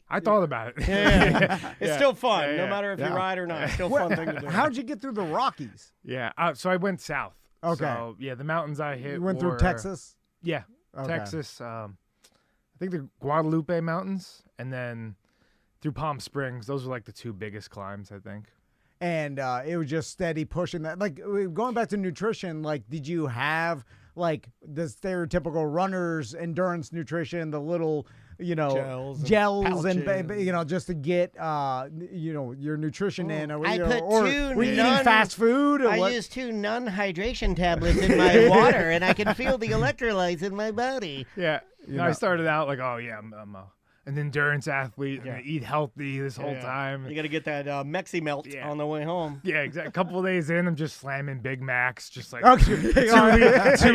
I thought about it. Yeah. It's still fun, Yeah, no yeah. matter if you ride or not. It's still a Well, fun thing to do. How'd you get through the Rockies? Yeah. So I went south. Okay. So, yeah, the mountains I hit You went were, through Texas. Yeah. Okay. Texas. I think the Guadalupe Mountains, and then through Palm Springs. Those were like the two biggest climbs, I think. And it was just steady pushing that. Like going back to nutrition, like did you have like the stereotypical runner's endurance nutrition, the little gels and pouches. just to get your nutrition in, or, I put or two were you eating non- fast food? Or I what? use 2 non-hydration tablets in my water, and I can feel the electrolytes in my body. Yeah. I started out like, oh, yeah, I'm an endurance athlete and I eat healthy this whole time. You got to get that Mexi melt on the way home. Yeah, exactly. A couple of days in, I'm just slamming Big Macs, just like Okay. 2 liter.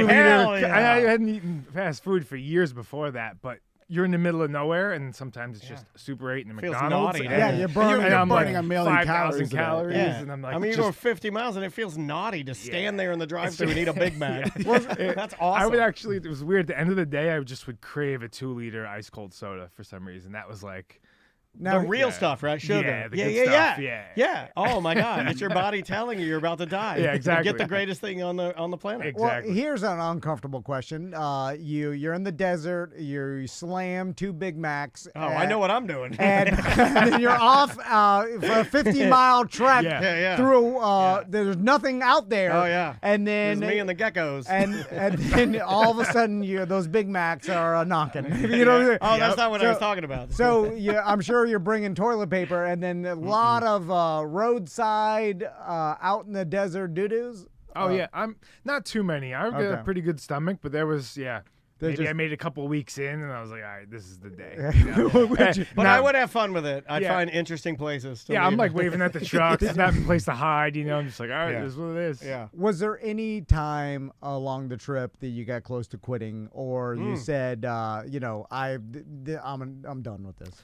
Hell yeah. I hadn't eaten fast food for years before that, but you're in the middle of nowhere, and sometimes it's just Super 8 in the Feels McDonald's. naughty, and- doesn't it? you're burning, and I'm burning like a million 5,000 calories a day. calories, Yeah. and I'm like, I mean, you're just- going 50 miles, and it feels naughty to stand there in the drive-thru and eat a Big Mac. That's awesome. I would actually, it was weird. At the end of the day, I just would crave a 2 liter ice cold soda for some reason. That was like, the real stuff, right? Sugar. Yeah, the yeah, good yeah, stuff, yeah, yeah. Oh my God! It's your body telling you you're about to die. Yeah, You exactly. get the greatest thing on the planet. Exactly. Well, here's an uncomfortable question. You're in the desert. You slam 2 Big Macs. Oh, I know what I'm doing. And then you're off for a 50-mile trek Yeah. through. There's nothing out there. Oh, yeah. And It's then me and the geckos. and then all of a sudden, those Big Macs are knocking. You know. Oh, that's not what I was talking about. So I'm sure you're bringing toilet paper, and then a lot of roadside, out in the desert doo-doos. oh yeah, I'm not too many. I've got a Okay. pretty good stomach, but there was, maybe just- I made a couple weeks in, and I was like, all right, this is the day. But I would have fun with it. I'd Yeah. find interesting places. To Yeah, I'm leave. like waving at the trucks, not a place to hide. I'm just like, all right, Yeah. this is what it is. Yeah. Was there any time along the trip that you got close to quitting, or you said, I'm done with this?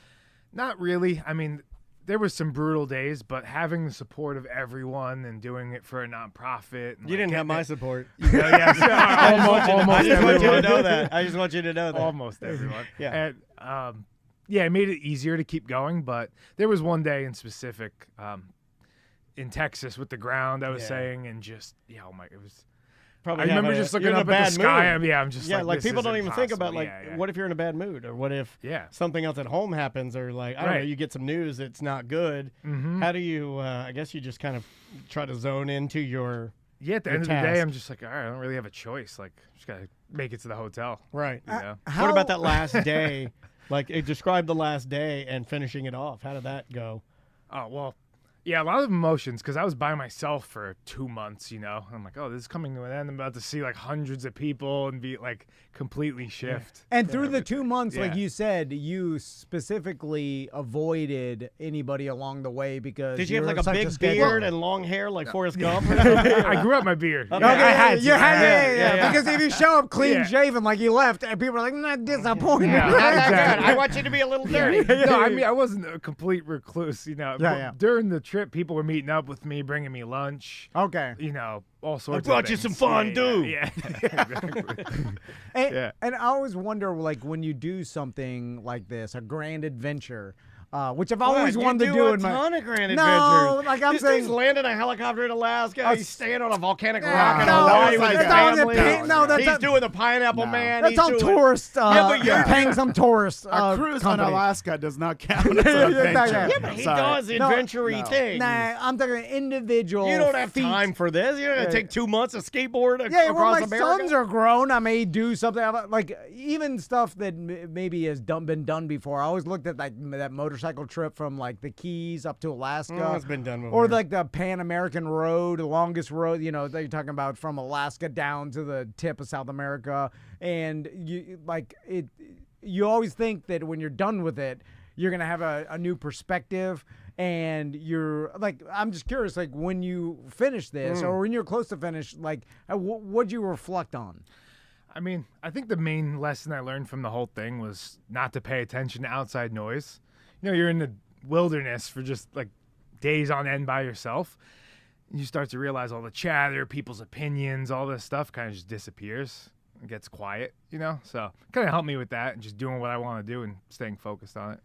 Not really. I mean, there was some brutal days, but having the support of everyone and doing it for a nonprofit. And You didn't have my getting support. it- almost I just want you to everyone. know that. I just want you to know that. Almost everyone. Yeah. And it made it easier to keep going. But there was one day in specific in Texas with the ground I was saying, and just it was. Probably I remember have just looking you're in a up at bad the sky. mood. I'm just like people this don't is even think about impossible. what if you're in a bad mood, or what if Yeah. something else at home happens, or like I don't know, Right. you get some news that's not good. Mm-hmm. How do you? I guess you just kind of try to zone into your Yeah, at the your end of the day, task. I'm just like, all right, I don't really have a choice. Like, just gotta make it to the hotel. right. You know? What about that last day? Like, describe the last day and finishing it off. How did that go? Oh well, Yeah, a lot of emotions because I was by myself for 2 months, you know. I'm like, oh, this is coming to an end. I'm about to see like hundreds of people and be like completely shift. And through the 2 months, like Yeah. you said, you specifically avoided anybody along the way because Did you have were like a such big schedule. beard and long hair like Forrest Gump? Or something? I grew up my beard. Okay. Yeah, Okay, I had to. You had, Yeah, yeah. Because if you show up clean Yeah. shaven like you left, and people are like, not disappointed. Yeah. Not that Exactly. good. I want you to be a little dirty. No, I mean I wasn't a complete recluse, you know. Yeah, yeah. During the trip, people were meeting up with me, bringing me lunch. Okay. You know, all sorts. brought of you things. some fondue. Yeah. Exactly. And, Yeah. and I always wonder, like, when you do something like this, a grand adventure, which I've always wanted to do a in my. ton of grand No, adventures. like I'm this saying. dude's landing a helicopter in Alaska. He's staying on a volcanic Yeah, rock in no, Hawaii that's with his like- family. that's He's doing the Pineapple Man. That's He's on doing, tourist. Yeah, but you're paying some tourist. A cruise company. on Alaska does not count as an Yeah, adventure. yeah, Yeah, but he Sorry. does adventure-y things. Nah, I'm talking individual. You don't have feat. time for this. You're gonna take 2 months to skateboard Yeah, across when my America. sons are grown, I may do something like even stuff that maybe has been done before. I always looked at like that motorcycle trip from like the Keys up to Alaska. It's been done before. Or like the Pan American Road, the longest road, you know, that you're talking about from Alaska down to the tip of South America. And you like it. You always think that when you're done with it, you're gonna have a new perspective. And you're like, I'm just curious, like when you finish this or when you're close to finish, like what'd you reflect on? I mean, I think the main lesson I learned from the whole thing was not to pay attention to outside noise. You know, you're in the wilderness for just like days on end by yourself. And you start to realize all the chatter, people's opinions, all this stuff kind of just disappears. It gets quiet, you know? So kind of helped me with that and just doing what I want to do and staying focused on it.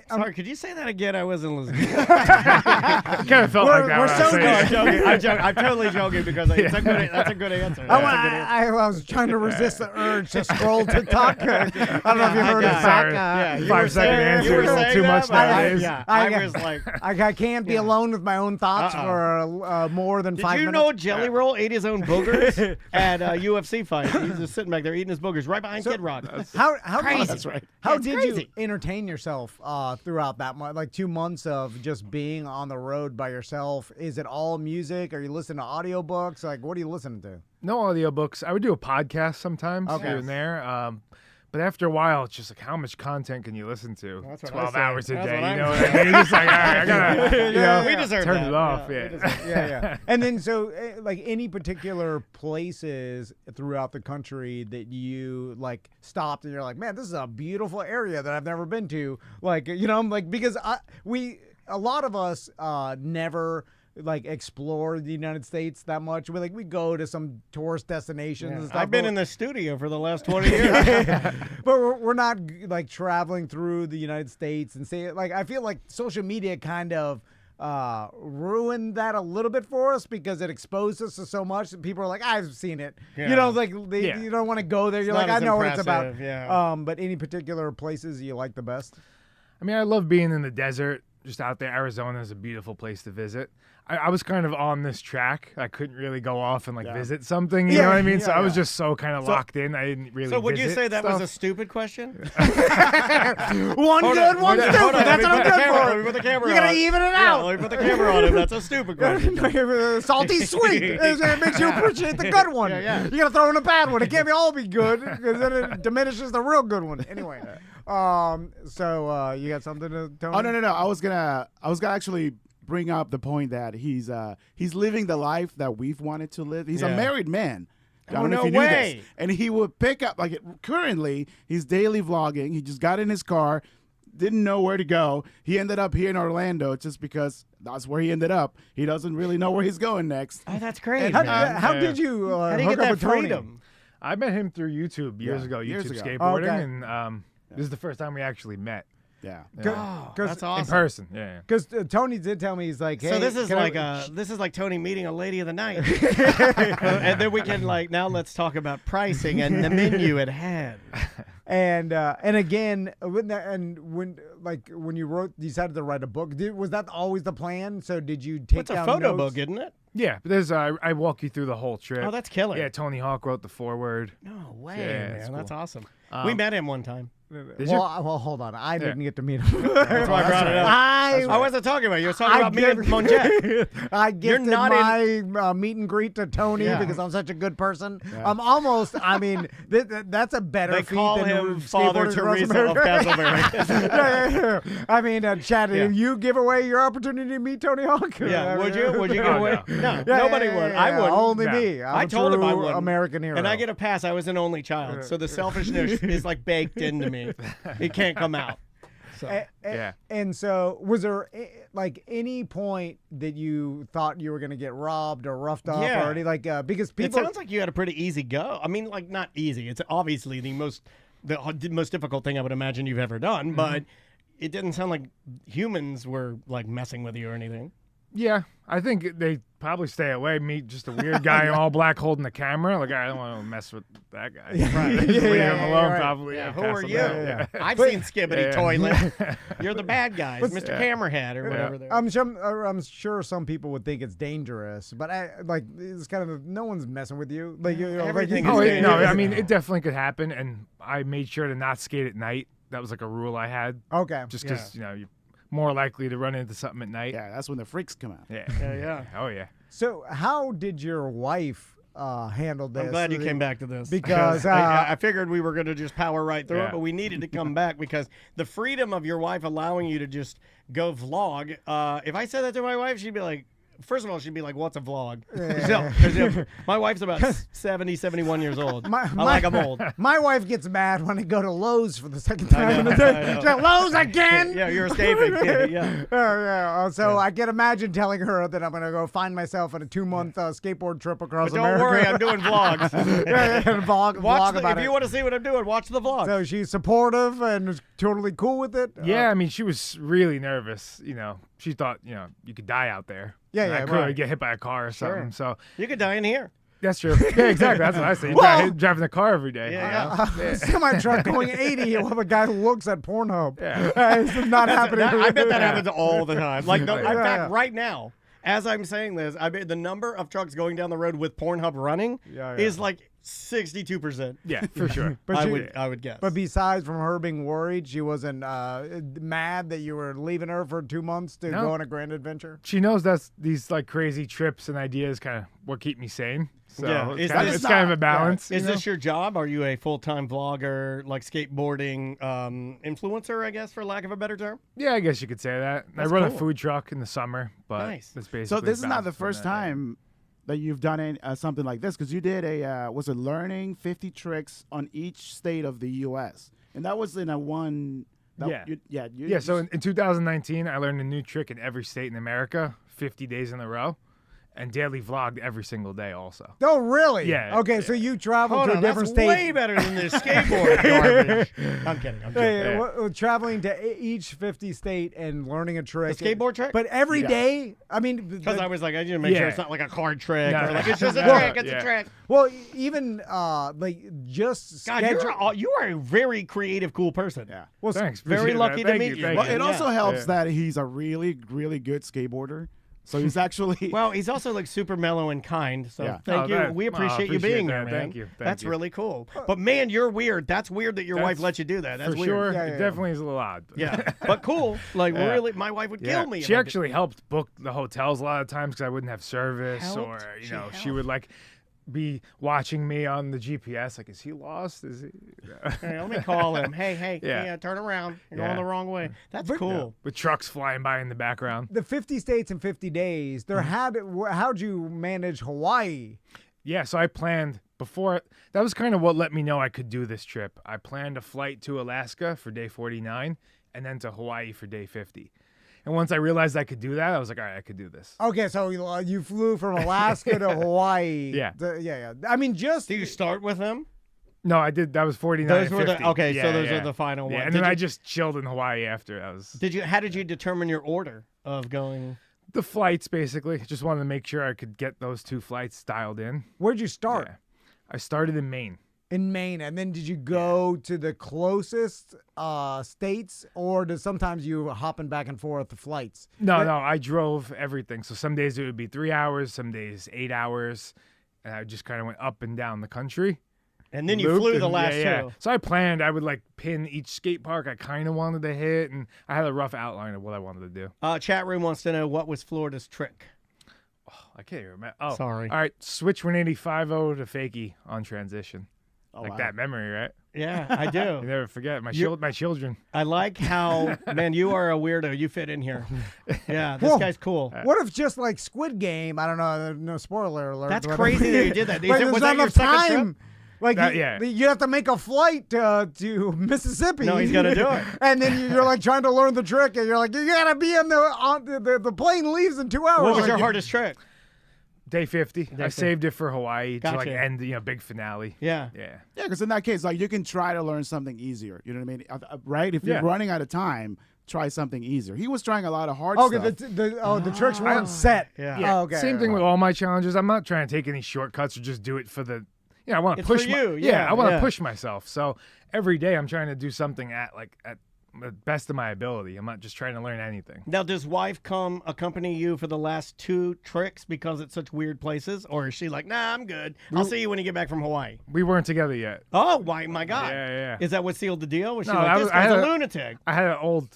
Sorry, could you say that again? I wasn't listening. I kind of felt like that we're when I so was saying I'm it. joking. I'm joking. I'm totally joking because that's a good answer. I was trying to resist the urge to scroll TikTok. I don't know if you heard it. Sorry. you 5 were second saying- answer you were is a little saying too that, much but nowadays. I was like, I can't be alone with my own thoughts for more than 5 did you minutes. know Jelly Roll ate his own boogers at a UFC fight? He's just sitting back there eating his boogers right behind Kid Rock. How Crazy. That's right. How It's did crazy. you entertain yourself throughout that month, like 2 months of just being on the road by yourself? Is it all music? Are you listening to audiobooks? Like, what are you listening to? No audiobooks. I would do a podcast sometimes Okay. here and there. But after a while, it's just like, how much content can you listen to? That's what I 12 say. hours a That's day. what You know I'm what I mean? You're just like, all right, I gotta you know, we deserve turn that. it off. Yeah, Yeah. we deserve Yeah. And then, so, like, any particular places throughout the country that you, like, stopped and you're like, man, this is a beautiful area that I've never been to. Like, you know, I'm like, because a lot of us never like explore the United States that much. We go to some tourist destinations and stuff. I've been but- in the studio for the last 20 years. but we're not like traveling through the United States and say like I feel like social media kind of ruined that a little bit for us because it exposed us to so much that people are like, I've seen it. Yeah. You know, like Yeah. you don't want to go there. You're not like, I as know what it's about. impressive, yeah. But any particular places you like the best? I mean, I love being in the desert, just out there. Arizona is a beautiful place to visit. I was kind of on this track. I couldn't really go off and like visit something. You know what I mean? So I was just so kind of locked in. I didn't really. So would you visit say that was a stuff. stupid question? One good, one stupid. Hold on, That's what I'm good Let me for. put the camera You gotta on. even it Yeah, out. let me put the camera on him. That's a stupid question. Salty sweet. It makes you appreciate the good one. Yeah. You gotta throw in a bad one. It can't be all be good because then it diminishes the real good one. Anyway, so you got something to tell Oh me? no! I was gonna actually bring up the point that he's living the life that we've wanted to live. He's a Yeah. married man. I Oh, don't know no if you knew way. this. And he would pick up currently he's daily vlogging. He just got in his car, didn't know where to go. He ended up here in Orlando just because that's where he ended up. He doesn't really know where he's going next. Oh, that's great. How did you How do you hook get up that with Tony? freedom? I met him through YouTube years ago. years YouTube ago. skateboarding, Okay. and this is the first time we actually met Yeah. Oh, that's in awesome. person. Yeah. Because Tony did tell me he's like, hey, So this is can like I, this is like Tony meeting a lady of the night, and then we can now let's talk about pricing and the menu at hand. and again when you decided to write a book, was that always the plan? So did you take It's a down photo notes? book, isn't it? Yeah, but there's I walk you through the whole trip. Oh, that's killer. Yeah, Tony Hawk wrote the foreword. No way, Yeah, man. it's That's cool. awesome. We met him one time. Did you? Well, hold on. I didn't get to meet him. That's why I brought it up. I wasn't talking about you. I was talking about me and Mongiat. I gifted not my meet and greet to Tony Yeah. because I'm such a good person. I'm almost. I mean, that's a better They feat call than him Father skateboarders across Teresa of America. Castleberry. yeah. I mean, Chad, Yeah. did you give away your opportunity to meet Tony Hawk? Yeah, would you? Would you give Oh, away? no. No, Yeah, nobody yeah, would. yeah, I yeah. wouldn't. Only No. me. I'm I a told him I true wouldn't. American hero. And I get a pass. I was an only child, so the selfishness is like baked into me. It can't come out. So. Yeah. And so, was there like any point that you thought you were going to get robbed or roughed up Yeah. or any because It people sounds like you had a pretty easy go. I mean, like not easy. It's obviously the most difficult thing I would imagine you've ever done, but it didn't sound like humans were like messing with you or anything. Yeah, I think they probably stay away. Meet just a weird guy in all black holding the camera. Like I don't want to mess with that guy. Right. Just leave him yeah, alone. right. Probably. Yeah, Yeah, who pass are him you? out, Yeah. I've seen Skibbity Yeah. Toilet. You're the bad guys, Mr. Camerahead or whatever. they're- I'm sure some people would think it's dangerous, but it's kind of no one's messing with you. Like you know, Everything like, is Oh, dangerous. no, I mean it definitely could happen, and I made sure to not skate at night. That was like a rule I had, okay. just because you're more likely to run into something at night. Yeah, that's when the freaks come out. Yeah. Yeah. Oh yeah. So how did your wife handle this? I'm glad you came back to this Because, I figured we were going to just power right through Yeah. it, but we needed to come back because the freedom of your wife allowing you to just go vlog. If I said that to my wife, she'd be like, first of all, she'd be like, what's a vlog? So, 'cause my wife's about 70, 71 years old. I like I'm old. My wife gets mad when I go to Lowe's for the second time in the I day. know. She's like, Lowe's again? Yeah, you're escaping. Yeah. Yeah. So I can imagine telling her that I'm going to go find myself on a 2-month skateboard trip across But don't America. worry, I'm doing vlogs. and vlog about If it. you want to see what I'm doing, watch the vlog. So she's supportive and is totally cool with it. Yeah, I mean, she was really nervous. She thought, you could die out there. Yeah, And yeah, I could right. get hit by a car or something. So You could die in here. that's true. Yeah, exactly. That's what I say. Driving the car every day. Yeah. Semi truck going 80. You'll have a guy who looks at Pornhub. Yeah. It's not happening. I bet that happens all the time. Like, in Yeah. fact, right now, as I'm saying this, I bet the number of trucks going down the road with Pornhub running is like 62%. Yeah, for sure. But I would guess. But besides from her being worried, she wasn't mad that you were leaving her for 2 months to No. go on a grand adventure. She knows that's these like crazy trips and ideas kind of what keep me sane. So Yeah. it's, Is kind, this of, it's kind of a not- balance. Is you know? this your job? Are you a full-time vlogger, like skateboarding influencer, I guess, for lack of a better term? Yeah, I guess you could say that. That's I run cool. a food truck in the summer, but Nice. that's basically So this is not the balanced from first that, yeah. time that you've done something like this because you did was it learning 50 tricks on each state of the U.S. and that was in a one. Yeah. Yeah. Yeah, so in 2019, I learned a new trick in every state in America, 50 days in a row, and daily vlogged every single day also. Oh, really? Yeah, Okay, so you traveled Hold to a on, different that's state. way better than this skateboard garbage. I'm kidding. I'm joking. Hey, Yeah. traveling to each 50 state and learning a trick. The skateboard trick? But every day, I mean, Because I was like, I need to make sure Yeah. it's not like a card trick No. or like it's just a Well, trick. It's yeah. a trick. well, even like just God, schedule. you are a very creative, cool person. Yeah. well, Thanks. very appreciate lucky that. to Thank meet you. thank Well, it Yeah. also helps Yeah. that he's a really, really good skateboarder. So he's actually Well, he's also like super mellow and kind. So Yeah. thank Oh, you. that- We appreciate you appreciate being that. there, man. Thank you. Thank That's you. really cool. But man, you're weird. That's weird that your wife That's- lets you do that. That's For weird. sure. Yeah, It yeah. definitely is a little odd. but- Yeah, but cool. Like Yeah. really, my wife would kill me. if She I did- actually helped book the hotels a lot of times because I wouldn't have service, Helped? or She she would like be watching me on the GPS. Like, is he lost? Is he? Hey, let me call him. Hey, Yeah. turn around. You're Yeah. going the wrong way. That's cool. With trucks flying by in the background. the 50 states in 50 days. There how'd you manage Hawaii? Yeah, so I planned before. That was kind of what let me know I could do this trip. I planned a flight to Alaska for day 49 and then to Hawaii for day 50. And once I realized I could do that, I was like, all right, I could do this. Okay, so you flew from Alaska to Hawaii. Yeah. Yeah. I mean, just Do you start with them? No, I did. That was 49. Those were the 50. okay. So Yeah, those yeah. are the final Yeah, ones. and Did then I you- just chilled in Hawaii after. That was How did you determine your order of going? the flights, basically. Just wanted to make sure I could get those 2 flights dialed in. where'd you start? Yeah. I started in Maine. In Maine, and then did you go to the closest states, or does sometimes you hopping back and forth the flights? No, I drove everything. So some days it would be 3 hours, some days 8 hours, and I just kind of went up and down the country. And then you looped flew the and- last yeah. two. So I planned I would like pin each skate park I kind of wanted to hit, and I had a rough outline of what I wanted to do. Chat room wants to know, what was Florida's trick? I can't even remember. Oh, Sorry. All right, switch 185.0 to fakie on transition. Like wow. that memory, right? Yeah, I do. You never forget my children. I like how, man, you are a weirdo. You fit in here. Yeah, this Whoa. guy's cool. What if just like Squid Game? I don't know. No spoiler alert. That's but- crazy that you did that. Like, Was there's that not your enough second trip? time. Like Yeah. you have to make a flight to Mississippi. No, he's gonna do it. And then you're like trying to learn the trick, and you're like, you gotta be on the plane leaves in 2 hours. What was Like, your hardest trick? Day 50. I 50. saved it for Hawaii to Gotcha. like end big finale. Yeah. Yeah. Yeah, because in that case, like you can try to learn something easier. You know what I mean? Right? If you're Yeah. running out of time, try something easier. He was trying a lot of hard Okay, stuff. the tricks weren't set. Yeah. Yeah. Oh, okay. Same thing with all my challenges. I'm not trying to take any shortcuts or just do it for the. I want to It's push for you. my, Yeah, I want to yeah. push myself. So every day I'm trying to do something at the best of my ability. I'm not just trying to learn anything. Now, does wife come accompany you for the last two tricks because it's such weird places? Or is she like, nah, I'm good. I'll see you when you get back from Hawaii? We weren't together yet. Oh, my God. Yeah. Is that what sealed the deal? Was she No, like, I this was- I guy's had a a- lunatic? I had an old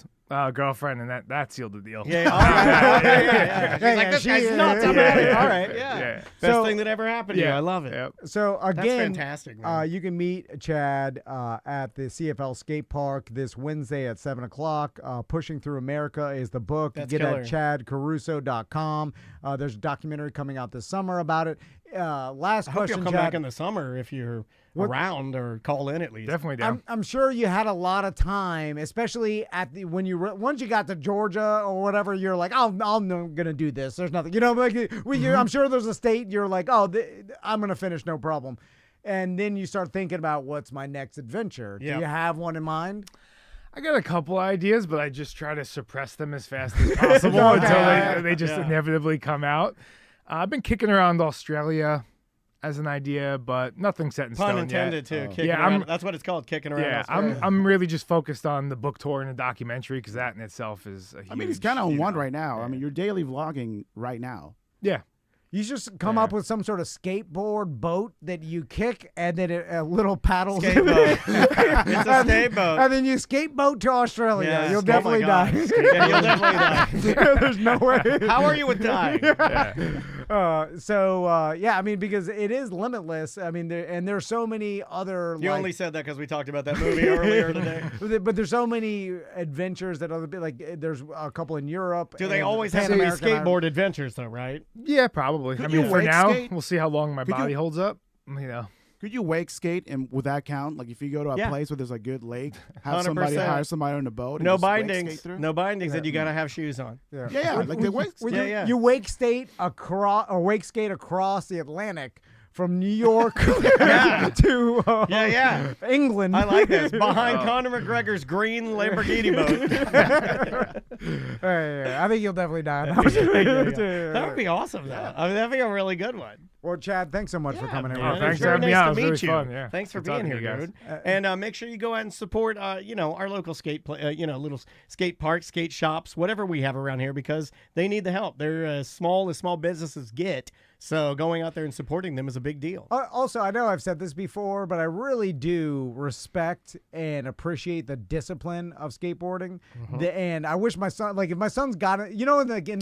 girlfriend, and that sealed the deal. Yeah, all right. yeah. She's like, this she- guy's nuts. I'm yeah, out of here. yeah, All right, yeah. yeah. Best So- thing that ever happened to you. I love it. Yep. So again, fantastic, man. You can meet Chad at the CFL skate park this Wednesday at 7:00. Pushing Through America is the book. That's Get killer. at chadcaruso.com. There's a documentary coming out this summer about it. Last I hope question, you'll come Chad. back in the summer if you're around or call in at least. Definitely down. I'm sure you had a lot of time, especially at the once you got to Georgia or whatever. You're like, I'm gonna do this. There's nothing, like I'm sure there's a state you're like, I'm gonna finish, no problem. And then you start thinking about what's my next adventure. Yeah. Do you have one in mind? I got a couple ideas, but I just try to suppress them as fast as possible Okay. until they just Yeah. inevitably come out. I've been kicking around Australia as an idea, but nothing set in Pun stone intended, yet. too. Kicking Yeah, around. That's what it's called, kicking around. Yeah, Australia. I'm really just focused on the book tour and the documentary because that in itself is a huge. I mean, he's kind of on one right now. I mean, you're daily vlogging right now. Yeah. You just come up with some sort of skateboard boat that you kick, and then a little paddles. Skateboat. It's a skateboat. And then you skateboat to Australia. Yeah. You'll Oh, definitely my die. God. Yeah, you'll definitely die. There's no way. How are you with dying? I mean, because it is limitless. I mean, there's so many other. You only said that because we talked about that movie earlier today. But there's so many adventures that there's a couple in Europe. Do they and always have Pan these American skateboard adventures, though, right? Yeah, probably. I Could mean, you for wake now, skate? we'll see how long my Could you- body holds up. Could you wake skate and would that count? Like if you go to a Yeah. place where there's a good lake, have somebody 100%. hire somebody on a boat. And No just wake bindings. skate through? No bindings that you got to have shoes on. Yeah, like they wake. Yeah. You wake skate across the Atlantic from New York to Yeah. England. I like this. Behind Conor McGregor's green Lamborghini boat. I think you'll definitely die. That would be awesome, though. I mean, that'd be a really good one. Well, Chad, thanks so much for coming in. man. Oh, thanks It's very for having me nice on. to It was meet really you. fun, yeah. Thanks for Good being talking here, to you dude. guys. And make sure you go out and support, our local skate, little skate parks, skate shops, whatever we have around here, because they need the help. They're as small businesses get. So going out there and supporting them is a big deal. Also, I know I've said this before, but I really do respect and appreciate the discipline of skateboarding. And I wish my son, like, if my son's got it, in the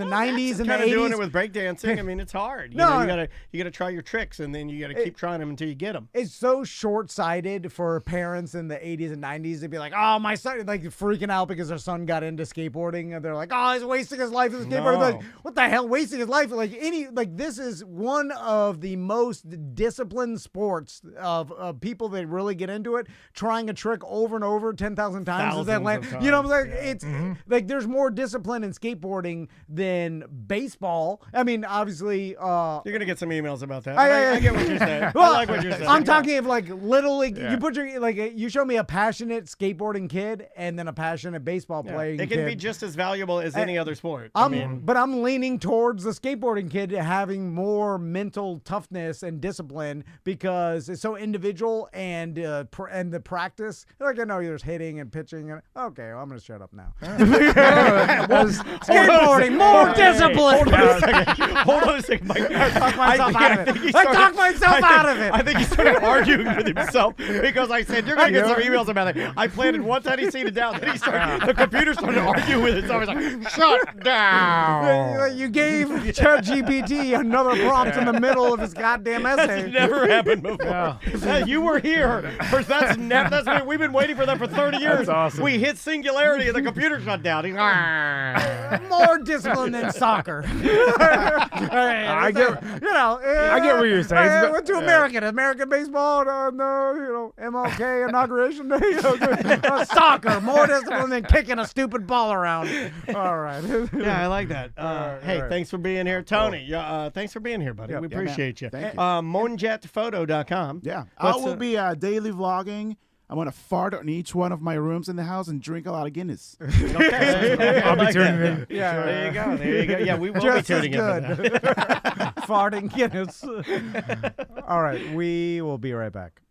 90s and the Kind of 80s, doing it with breakdancing. I mean, it's hard. You gotta try your tricks, and then you gotta keep trying them until you get them. it's so short-sighted for parents in the 80s and 90s to be like, oh, my son, like freaking out because their son got into skateboarding, and they're like, oh, he's wasting his life in skateboarding. No. Like, what the hell, wasting his life? This is one of the most disciplined sports of people that really get into it, trying a trick over and over 10,000 times. Thousands That of you know what I'm saying? times, It's like there's more discipline in skateboarding than baseball. I mean, obviously, You're gonna get some emails about that. I- I get what you're saying. Well, I like what you're saying. I'm talking of like little league. Yeah. You put you show me a passionate skateboarding kid and then a passionate baseball Yeah. playing It can kid. be just as valuable as any other sport. But I'm leaning towards the skateboarding kid having more mental toughness and discipline because it's so individual and the practice. Like I know there's hitting and pitching and okay, well, I'm gonna shut up now. Skateboarding, more discipline. Hold on a second, Mike. I out of it. I talked myself out of it. I think he started arguing with himself because I said, you're going to get some emails about it. I planted one tiny seed of doubt. Then the computer started arguing with itself. He's like, shut down. You gave ChatGPT another prompt in the middle of his goddamn essay. That's never happened before. You were here. We've been waiting for that for 30 years. That's awesome. We hit singularity and the computer shut down. He's More discipline than soccer. I get what you're saying. We're too American baseball. No, MLK inauguration day. Soccer, more discipline than kicking a stupid ball around. All right. Yeah, I like that. Hey, right. thanks for being here, Tony. Thanks for being here, buddy. Yeah, we man. appreciate you. Thank you. Monjetphoto.com. Yeah, I What's will be daily vlogging. I'm gonna fart in each one of my rooms in the house and drink a lot of Guinness. Okay. I'll be tuning in. Yeah, There you go. There you go. Yeah, we will just be tuning in. as for good. that. Farting Guinness. All right, we will be right back.